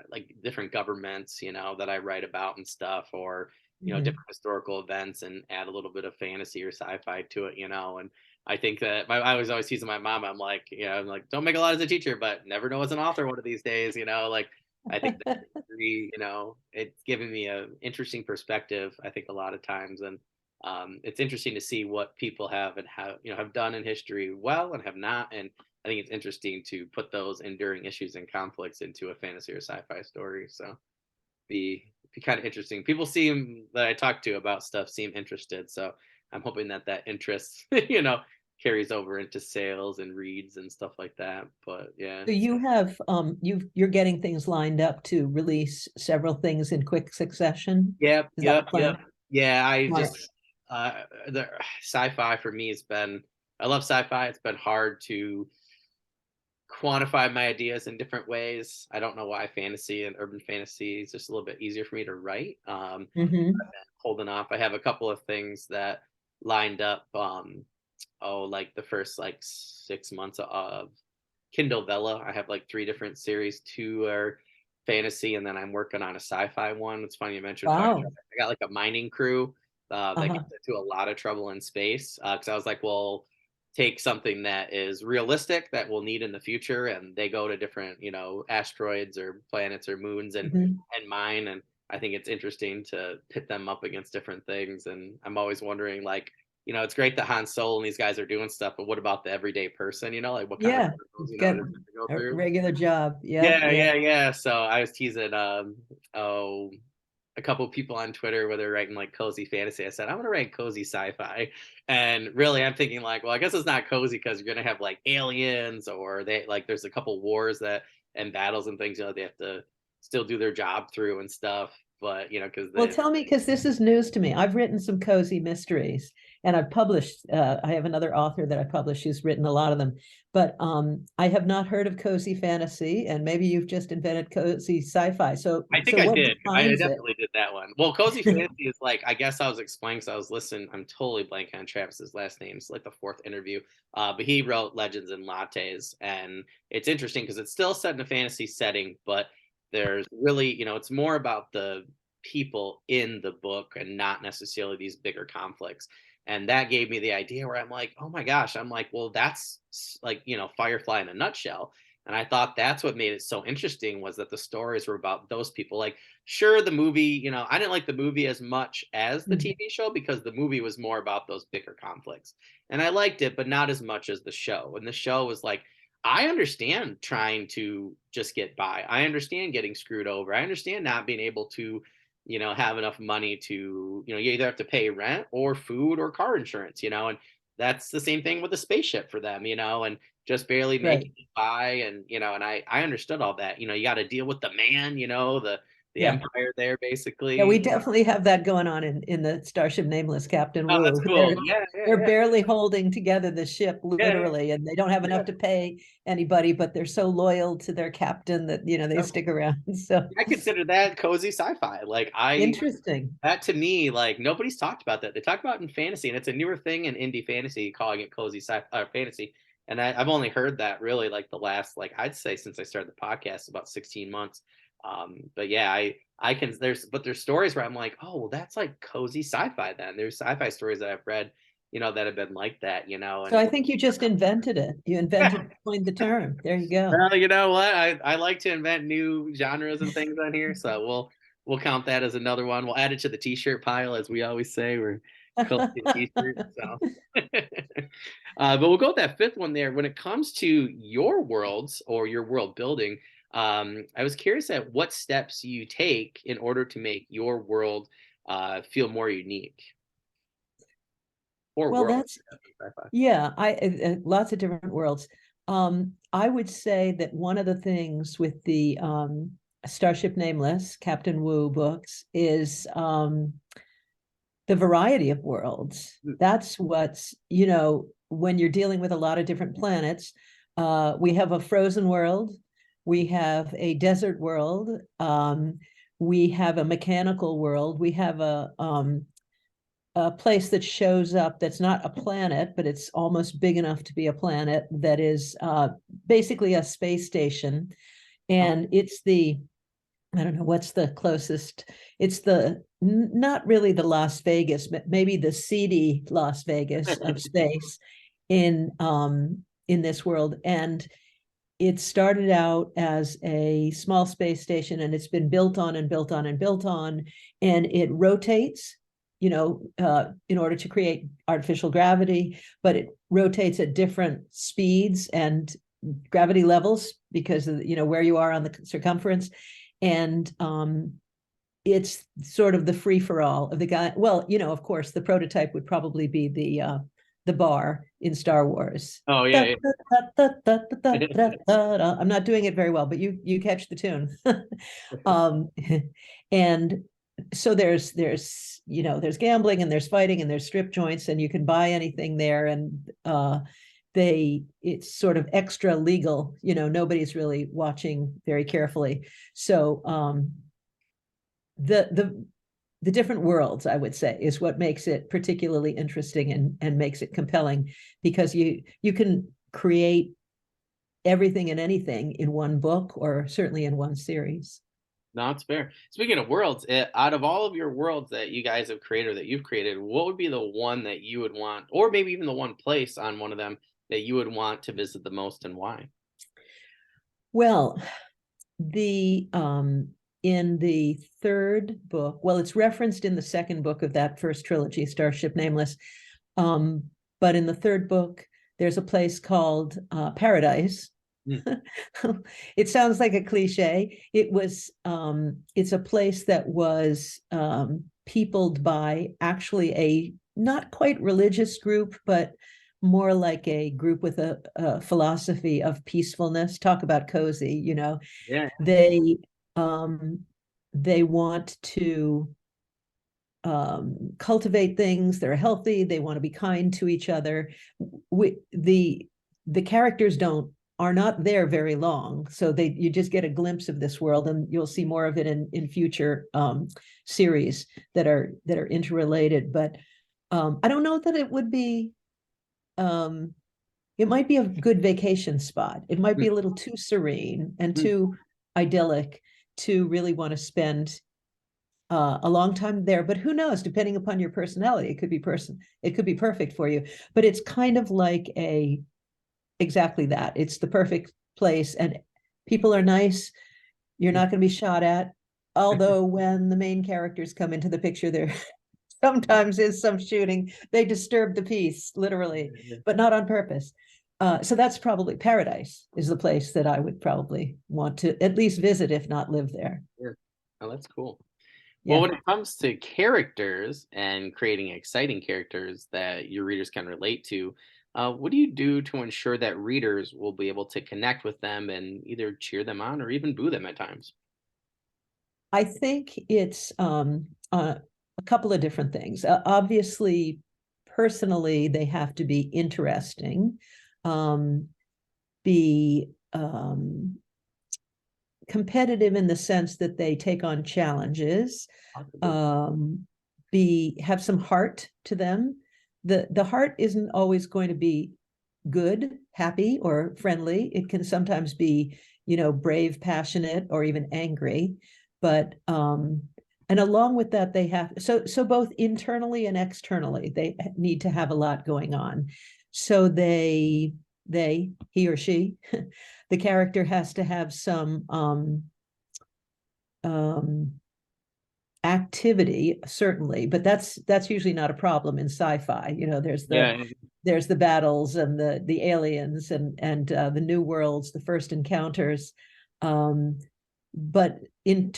like different governments, that I write about and stuff, or Mhm. different historical events, and add a little bit of fantasy or sci-fi to it, and I think that I was always teasing my mom. I'm like, I'm like, don't make a lot as a teacher, but never know as an author one of these days, like I think that history, it's given me a interesting perspective, I think a lot of times. And it's interesting to see what people have and have done in history well and have not. And I think it's interesting to put those enduring issues and conflicts into a fantasy or sci-fi story. So be kind of interesting. People seem that I talk to about stuff seem interested. So I'm hoping that interest, carries over into sales and reads and stuff like that. But yeah. So you have you're getting things lined up to release several things in quick succession. Yep, Is that the yep, yep. plan? Yeah, I Smart. just the sci-fi for me has been I love sci-fi. It's been hard to quantify my ideas in different ways. I don't know why fantasy and urban fantasy is just a little bit easier for me to write. Hmm. Holding off. I have a couple of things that lined up. Like the first like 6 months of Kindle Vella. I have like three different series. Two are fantasy, and then I'm working on a sci-fi one. It's funny you mentioned fire. Wow. I got like a mining crew that Uh-huh. gets into a lot of trouble in space. Because I was like, well, take something that is realistic that we'll need in the future, and they go to different, asteroids or planets or moons, Mhm. and mine. And I think it's interesting to pit them up against different things. And I'm always wondering, like, it's great that Han Solo and these guys are doing stuff, but what about the everyday person? Like what kind of Yeah. struggles, Get does it have to go a through? regular job. Yeah, Yeah, yeah. yeah, yeah. So I was teasing oh a couple of people on Twitter where they're writing like cozy fantasy. I said, I'm gonna write cozy sci-fi. And really I'm thinking like, well, I guess it's not cozy because you're gonna have like aliens, or they like there's a couple wars that and battles and things, they have to still do their job through and stuff. But because Well, the tell me, because this is news to me. I've written some cozy mysteries, and I've published. I have another author that I published who's written a lot of them, but I have not heard of cozy fantasy, and maybe you've just invented cozy sci-fi. So, I think so I what did. I defines it? definitely did that one. Well, cozy fantasy is like I guess I was explaining because I was listening. I'm totally blanking on Travis's last name. It's like the fourth interview. But he wrote Legends and Lattes, and it's interesting because it's still set in a fantasy setting, but there's really, it's more about the people in the book and not necessarily these bigger conflicts. And that gave me the idea where I'm like, oh my gosh, I'm like, well, that's like, Firefly in a nutshell. And I thought that's what made it so interesting was that the stories were about those people. Like, sure, the movie, I didn't like the movie as much as the Mhm. TV show because the movie was more about those bigger conflicts. And I liked it, but not as much as the show. And the show was like, I understand trying to just get by. I understand getting screwed over. I understand not being able to, have enough money to, you either have to pay rent or food or car insurance, and that's the same thing with a spaceship for them, and just barely Right. making it by. And and I understood all that. You got to deal with the man, the Yeah. empire there Yeah, we basically. definitely have that going on in the Starship Nameless, Captain Oh, that's Wu. cool. They're barely holding together the ship, Yeah, literally, and they don't have yeah. enough to pay anybody, but they're so loyal to their captain that they Yeah. stick around. So I consider that cozy sci-fi. Like interesting. that to me, like nobody's talked about that. They talk about it in fantasy, and it's a newer thing in indie fantasy, calling it cozy sci fantasy. And I've only heard that really like the last, like I'd say since I started the podcast, about 16 months. But yeah, I can there's stories where I'm like, oh, well, that's like cozy sci-fi. Then there's sci-fi stories that I've read, that have been like that, So and I think you just invented it. You coined the term. There you go. well, you know what? I like to invent new genres and things on here, so we'll count that as another one. We'll add it to the t-shirt pile, as we always say. We're collected t-shirt. So, but we'll go with that fifth one there. When it comes to your worlds or your world building, I was curious at what steps you take in order to make your world feel more unique or Well, world. that's yeah, lots of different worlds. I would say that one of the things with the Starship Nameless, Captain Wu books is the variety of worlds. That's what's, when you're dealing with a lot of different planets, we have a frozen world, we have a desert world, we have a mechanical world, we have a place that shows up that's not a planet, but it's almost big enough to be a planet, that is basically a space station. And it's I don't know what's the closest. It's not really the Las Vegas, but maybe the seedy Las Vegas of space in this world. And it started out as a small space station, and it's been built on and built on and built on, and it rotates, in order to create artificial gravity, but it rotates at different speeds and gravity levels because of, where you are on the circumference. And it's sort of the free for all of the guy. Well, of course, the prototype would probably be the bar in Star Wars. Oh yeah, I'm not doing it very well, but you catch the tune. And so there's gambling and there's fighting and there's strip joints and you can buy anything there, and it's sort of extra legal, nobody's really watching very carefully. So the different worlds, I would say, is what makes it particularly interesting and makes it compelling, because you can create everything and anything in one book, or certainly in one series. no, it's fair. Speaking of worlds, out of all of your worlds that you guys have created or that you've created, what would be the one that you would want, or maybe even the one place on one of them that you would want to visit the most, and why? Well, the in the third book, well, it's referenced in the second book of that first trilogy, Starship Nameless, but in the third book, there's a place called Paradise. It sounds like a cliche. It's a place that was peopled by actually a not quite religious group, but more like a group with a philosophy of peacefulness. Talk about cozy, Yeah. They want to cultivate things. They're healthy. They want to be kind to each other. The characters are not there very long, so you just get a glimpse of this world, and you'll see more of it in future series that are interrelated. But I don't know that it would be. It might be a good vacation spot. It might be a little too serene and too idyllic to really want to spend a long time there. But who knows? Depending upon your personality, it could be perfect for you. But it's kind of like exactly that. It's the perfect place, and people are nice. You're not going to be shot at. Although when the main characters come into the picture, there sometimes is some shooting. They disturb the peace, literally, but not on purpose. So that's probably Paradise is the place that I would probably want to at least visit, if not live there. Sure. Oh, that's cool. Yeah. Well, when it comes to characters and creating exciting characters that your readers can relate to, what do you do to ensure that readers will be able to connect with them and either cheer them on or even boo them at times? I think it's a couple of different things. Obviously, personally, they have to be interesting, be competitive in the sense that they take on challenges, have some heart to them. The heart isn't always going to be good, happy, or friendly. It can sometimes be, brave, passionate, or even angry. But and along with that, they have so both internally and externally, they need to have a lot going on. So he or she, the character has to have some activity, certainly, but that's usually not a problem in sci-fi. You know, Yeah. there's the battles and the aliens and the new worlds, the first encounters, but in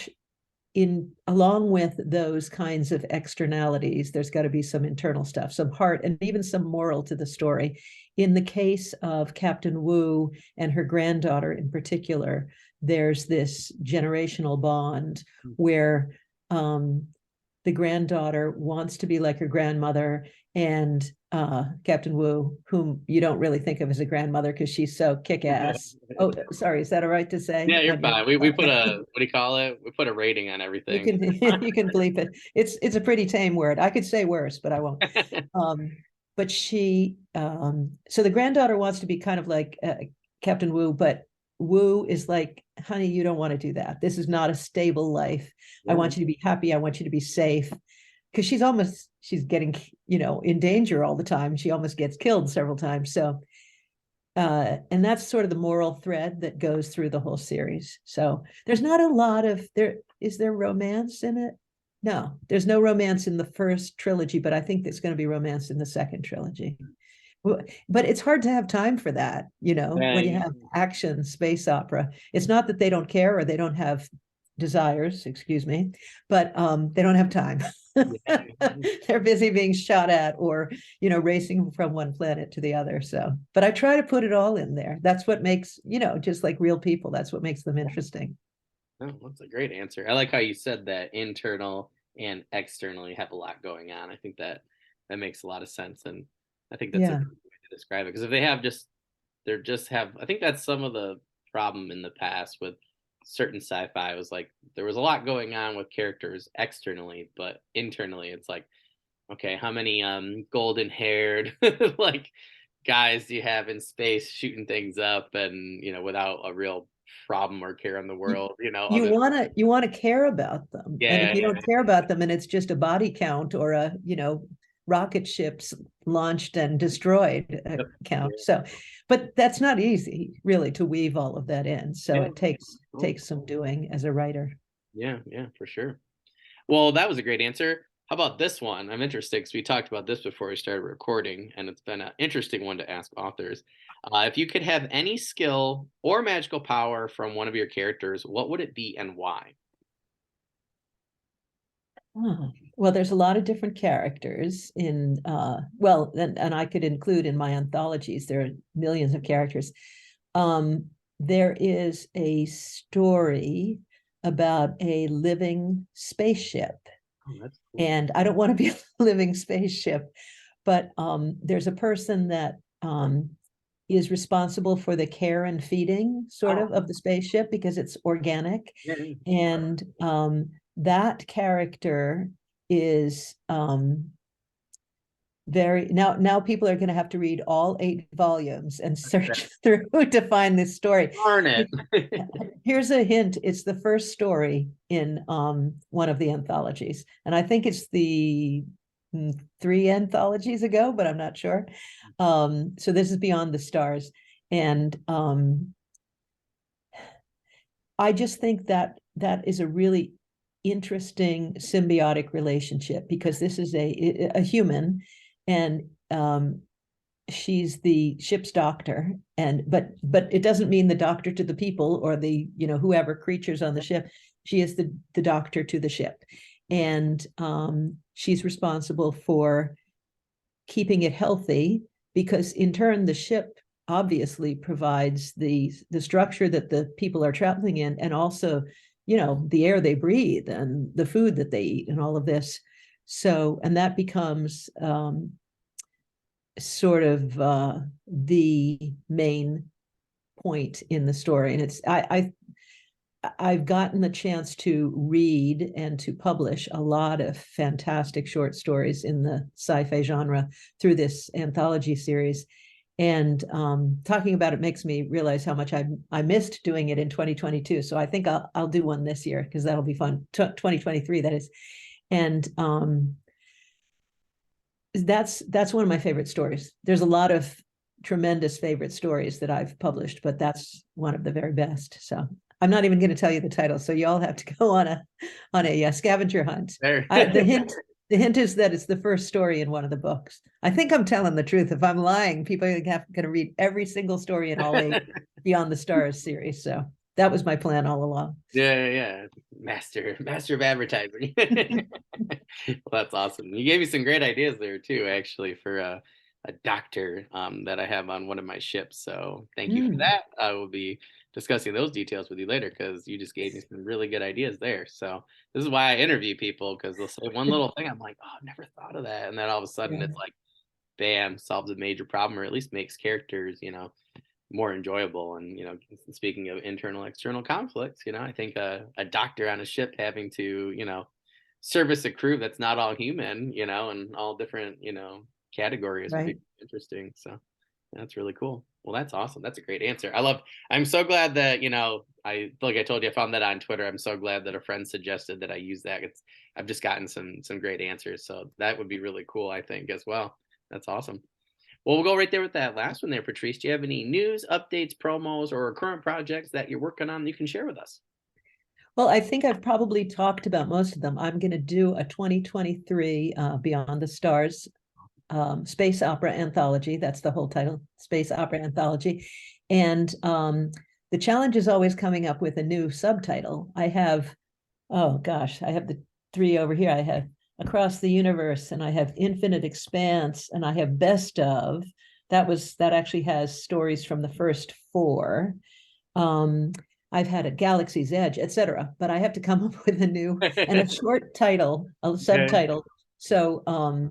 along with those kinds of externalities, there's got to be some internal stuff, some heart, and even some moral to the story. In the case of Captain Wu and her granddaughter in particular, there's this generational bond where the granddaughter wants to be like her grandmother, and Captain Wu, whom you don't really think of as a grandmother because she's so kick-ass. Oh, sorry, is that all right to say? Yeah, you're fine. We put a, what do you call it? We put a rating on You everything. can you can bleep it. It's a pretty tame word. I could say worse, but I won't. But she so the granddaughter wants to be kind of like Captain Wu, but Wu is like, honey, you don't want to do that. This is not a stable life. I want you to be happy. I want you to be safe. Because she's getting, you know, in danger all the time. She almost gets killed several times. So and that's sort of the moral thread that goes through the whole series. So there's not a lot of is there romance in it? No, there's no romance in the first trilogy, but I think there's going to be romance in the second trilogy. But it's hard to have time for that, you know, when you Yeah. have action space opera. It's not that they don't care or they don't have desires, excuse me, but they don't have time. Yeah. They're busy being shot at or, you know, racing from one planet to the other. So, but I try to put it all in there. That's what makes, you know, just like real people, that's what makes them interesting. Oh, that's a great answer. I like how you said that internal and externally have a lot going on. I think that that makes a lot of sense, and I think that's a Yeah. good way to describe it. Because if they have just, they're just have, I think that's some of the problem in the past with certain sci-fi was like there was a lot going on with characters externally, but internally it's like, okay, how many golden haired like guys do you have in space shooting things up and without a real problem or care in the You, world, you other want to you want to care about them. And if yeah, you yeah, don't care about them and it's just a body count or a, you know, rocket ships launched and destroyed yep, count. yeah, So, but that's not easy really to weave all of that in. So yeah, it takes cool. some doing as a writer. Yeah, yeah, for sure. Well, that was a great answer. How about this one? I'm interested because we talked about this before we started recording, and it's been an interesting one to ask authors. If you could have any skill or magical power from one of your characters, what would it be and why? Oh, well, there's a lot of different characters in well, and I could include in my anthologies, there are millions of characters. There is a story about a living spaceship, Oh, that's cool. and I don't want to be a living spaceship, but there's a person that is responsible for the care and feeding sort Oh, of the spaceship because it's organic, yeah, yeah. and that character is very now people are going to have to read all 8 volumes and search through to find this story. Darn it. Here's a hint: it's the first story in one of the anthologies, and I think it's the 3 anthologies ago, but I'm not sure. So this is Beyond the Stars, and I just think that that is a really interesting symbiotic relationship because this is a human, and she's the ship's doctor, and but it doesn't mean the doctor to the people or the, you know, whoever creatures on the ship. She is the doctor to the ship, and she's responsible for keeping it healthy because in turn the ship obviously provides the structure that the people are traveling in, and also, you know, the air they breathe and the food that they eat and all of this. So, and that becomes sort of the main point in the story. And it's I've gotten the chance to read and to publish a lot of fantastic short stories in the sci-fi genre through this anthology series. And talking about it makes me realize how much I missed doing it in 2022. So I think I'll do one this year because that'll be fun. 2023, that is. And that's one of my favorite stories. There's a lot of tremendous favorite stories that I've published, but that's one of the very best. So I'm not even going to tell you the title, so you all have to go on a scavenger hunt. There. The hint is that it's the first story in one of the books. I think I'm telling the truth. If I'm lying, people are going to read every single story in all 8 Beyond the Stars series. So that was my plan all along. Yeah. Master of advertising. Well, that's awesome. You gave me some great ideas there too, actually, for a doctor that I have on one of my ships. So thank you for that. I will be discussing those details with you later because you just gave me some really good ideas there. So this is why I interview people, because they'll say one little thing, I'm like, oh, I've never thought of that. And then all of a sudden Yeah. it's like, bam, solves a major problem, or at least makes characters, more enjoyable. And speaking of internal external conflicts, I think a doctor on a ship having to service a crew that's not all human, and all different categories would be Right. interesting. So that's really cool. Well, that's awesome. That's a great answer. I'm so glad that I feel like I told you, I found that on Twitter. I'm so glad that a friend suggested that I use that. I've just gotten some great answers, so that would be really cool, I think, as well. That's awesome. Well, we'll go right there with that last one there, Patrice. Do you have any news, updates, promos, or current projects that you're working on that you can share with us? Well, I think I've probably talked about most of them. I'm going to do a 2023 Beyond the Stars space opera anthology. That's the whole title, space opera anthology. And the challenge is always coming up with a new subtitle. I have, oh gosh, I have the 3 over here. I have Across the Universe, and I have Infinite Expanse, and I have Best of. That actually has stories from the first 4. I've had a Galaxy's Edge, etc. But I have to come up with a new and a short title, a subtitle. So I'll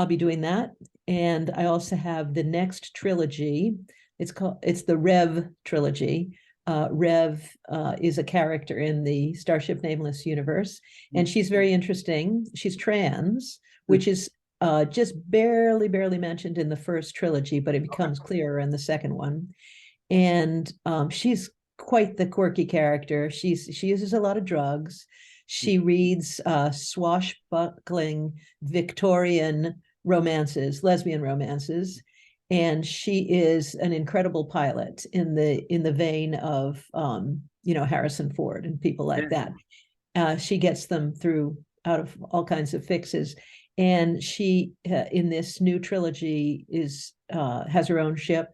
be doing that. And I also have the next trilogy. It's the Rev trilogy. Rev is a character in the Starship Nameless universe, and she's very interesting. She's trans, which is just barely mentioned in the first trilogy, but it becomes clearer in the second one. And she's quite the quirky character. She uses a lot of drugs. She reads swashbuckling Victorian romances, lesbian romances, and she is an incredible pilot in the vein of Harrison Ford and people like that. She gets them out of all kinds of fixes, and she in this new trilogy has her own ship.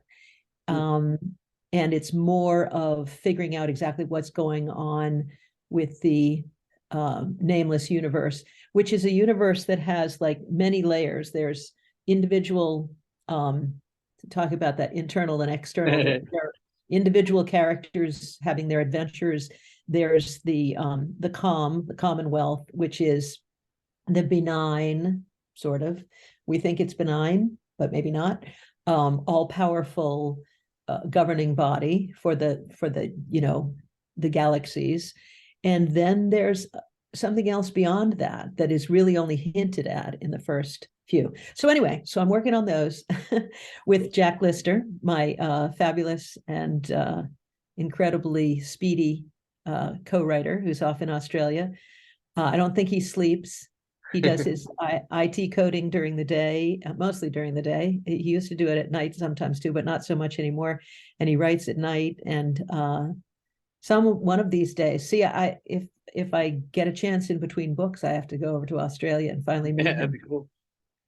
And it's more of figuring out exactly what's going on with the nameless universe, which is a universe that has like many layers. There's individual, to talk about that internal and external, there are individual characters having their adventures. There's the Commonwealth, which is the benign, sort of. We think it's benign, but maybe not. All-powerful governing body for the galaxies. And then there's something else beyond that is really only hinted at in the first few. So anyway, I'm working on those with Jack Lister, my fabulous and incredibly speedy co-writer who's off in Australia. I don't think he sleeps. He does his IT coding during the day, mostly during the day. He used to do it at night sometimes too, but not so much anymore. And he writes at night. And one of these days, if I get a chance in between books, I have to go over to Australia and finally meet him. That'd be cool.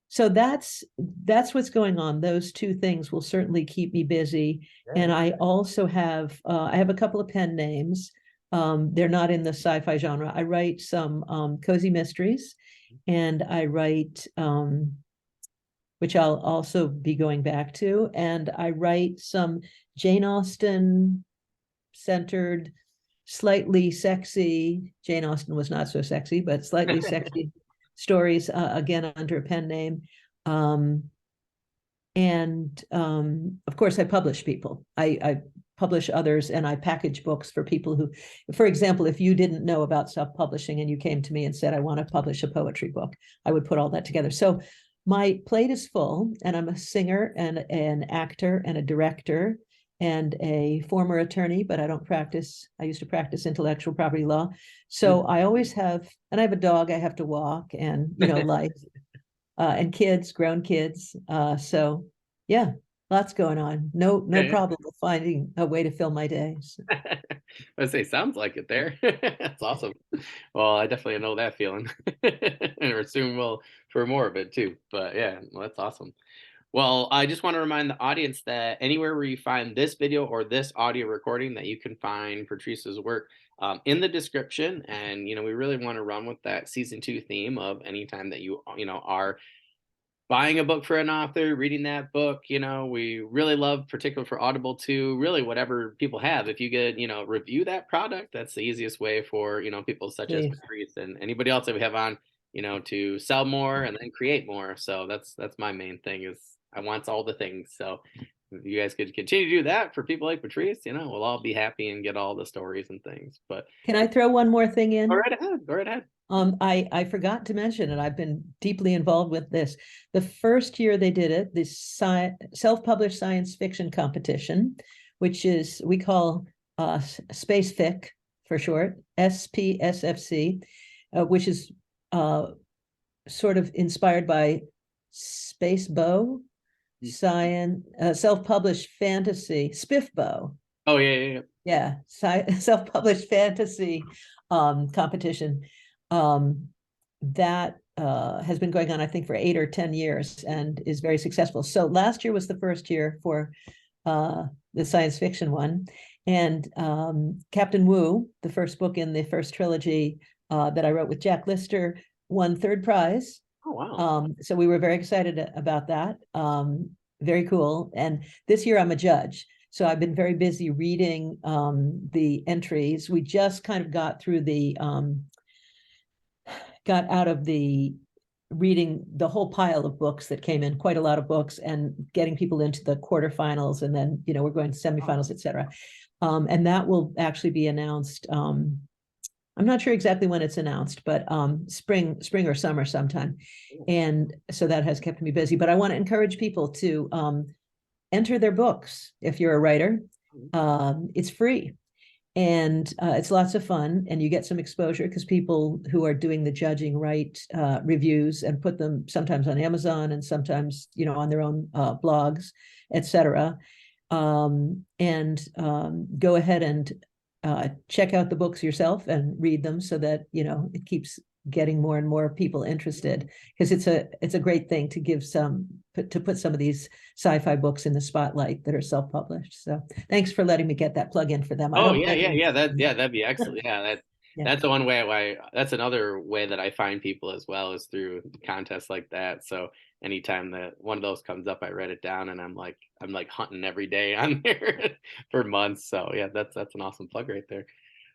So that's what's going on. Those 2 things will certainly keep me busy. And I also have a couple of pen names. They're not in the sci-fi genre. I write some cozy mysteries, and I write, which I'll also be going back to, and I write some Jane Austen centered, slightly sexy. Jane Austen was not so sexy, but slightly sexy stories, again under a pen name. And of course, I publish people. I publish others, and I package books for people who, for example, if you didn't know about self-publishing and you came to me and said, I want to publish a poetry book, I would put all that together. So my plate is full, and I'm a singer and an actor and a director and a former attorney, but I don't practice. I used to practice intellectual property law. So I always have, and I have a dog I have to walk, and life, and kids, grown kids. So yeah. Lots going on. No Yeah, problem with finding a way to fill my days. yeah. I say sounds like it there. That's awesome. Well, I definitely know that feeling, and we're soon will for more of it too. But yeah, well, that's awesome. Well, I just want to remind the audience that anywhere where you find this video or this audio recording, that you can find Patrice's work in the description. And we really want to run with that season 2 theme of anytime that you are buying a book for an author, reading that book. We really love, particular for Audible too, really whatever people have. If you could, review that product, that's the easiest way for, people such as Please. Patrice and anybody else that we have on, to sell more and then create more. So that's my main thing, is I want all the things. So if you guys could continue to do that for people like Patrice, we'll all be happy and get all the stories and things. But Can I throw one more thing go in? right ahead. Go right ahead. I forgot to mention, and I've been deeply involved with this. The first year they did it, the self-published science fiction competition, which is we call Space Fic for short, SPSFC, which is sort of inspired by Space Bow, science, self-published fantasy, Spiffbo. Oh yeah. Yeah, self-published fantasy competition that has been going on, I think, for 8 or 10 years and is very successful. So last year was the first year for the science fiction one. And Captain Wu, the first book in the first trilogy that I wrote with Jack Lister, won 3rd prize. Oh wow. So we were very excited about that. Very cool. And this year I'm a judge. So I've been very busy reading the entries. We just kind of got through got out of the reading the whole pile of books that came in, quite a lot of books, and getting people into the quarterfinals, and then we're going to semifinals, etc. And that will actually be announced. I'm not sure exactly when it's announced, but spring or summer sometime. And so that has kept me busy. But I want to encourage people to enter their books if you're a writer. It's free. And it's lots of fun, and you get some exposure because people who are doing the judging write reviews and put them sometimes on Amazon and sometimes on their own blogs, etc. And go ahead and check out the books yourself and read them so that it keeps getting more and more people interested, because it's a great thing to put some of these sci-fi books in the spotlight that are self-published. So thanks for letting me get that plug in for them. I Oh don't yeah, get any. that'd be excellent. Yeah, Yeah. that's the one way why that's another way that I find people as well, is through contests like that. So anytime that one of those comes up, I write it down and I'm like hunting every day on there for months. So yeah, that's an awesome plug right there.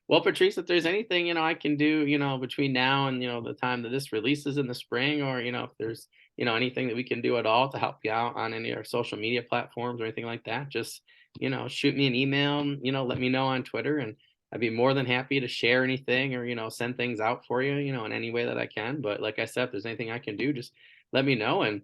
Well, Patrice, if there's anything, I can do, between now and, the time that this releases in the spring, or, if there's, anything that we can do at all to help you out on any of our social media platforms or anything like that, just, shoot me an email, let me know on Twitter, and I'd be more than happy to share anything or, send things out for you, in any way that I can. But like I said, if there's anything I can do, just let me know, and,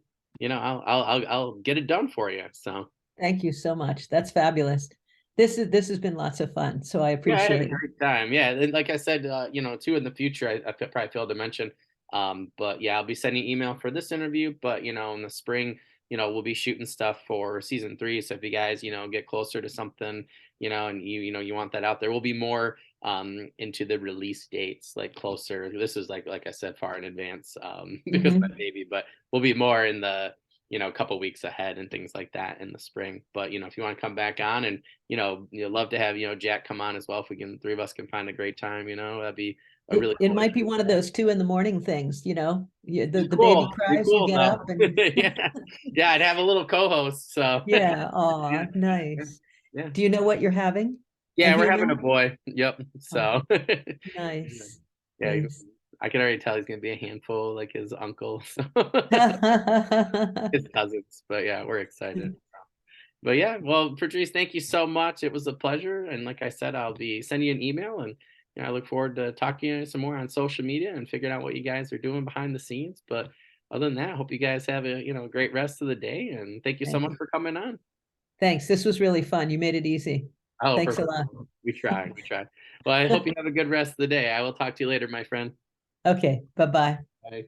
I'll get it done for you. So. Thank you so much. That's fabulous. This has been lots of fun, so I Yeah, I had a appreciate it. great time. Yeah, and like I said, too, in the future, I probably failed to mention, but yeah, I'll be sending email for this interview. But in the spring, we'll be shooting stuff for season 3. So if you guys, get closer to something, and you want that out there, we'll be more into the release dates, like closer. This is like I said, far in advance, because of my baby, but we'll be more in the a couple weeks ahead and things like that in the spring. But if you want to come back on, and you'd love to have Jack come on as well, if we can, 3 of us can find a great time, that'd be a really It cool might be interview. one of those 2 in the morning things, Be the baby cool. Be cries, you cool get though. up and Yeah, I'd have a little co-host. So yeah, yeah, oh, nice. yeah, Do you know what you're having? A yeah. We're having a human? boy. Yep. Oh, So nice, yeah, nice. I can already tell he's gonna be a handful, like his uncle, so his cousins. But yeah, we're excited. But yeah, well, Patrice, thank you so much. It was a pleasure. And like I said, I'll be sending you an email, and I look forward to talking to you some more on social media and figuring out what you guys are doing behind the scenes. But other than that, I hope you guys have a great rest of the day. And thank you so Thank much you. for coming on. Thanks. This was really fun. You made it easy. Oh, Thanks a perfect. lot. We tried. We tried. Well, I hope you have a good rest of the day. I will talk to you later, my friend. Okay, bye-bye. Bye.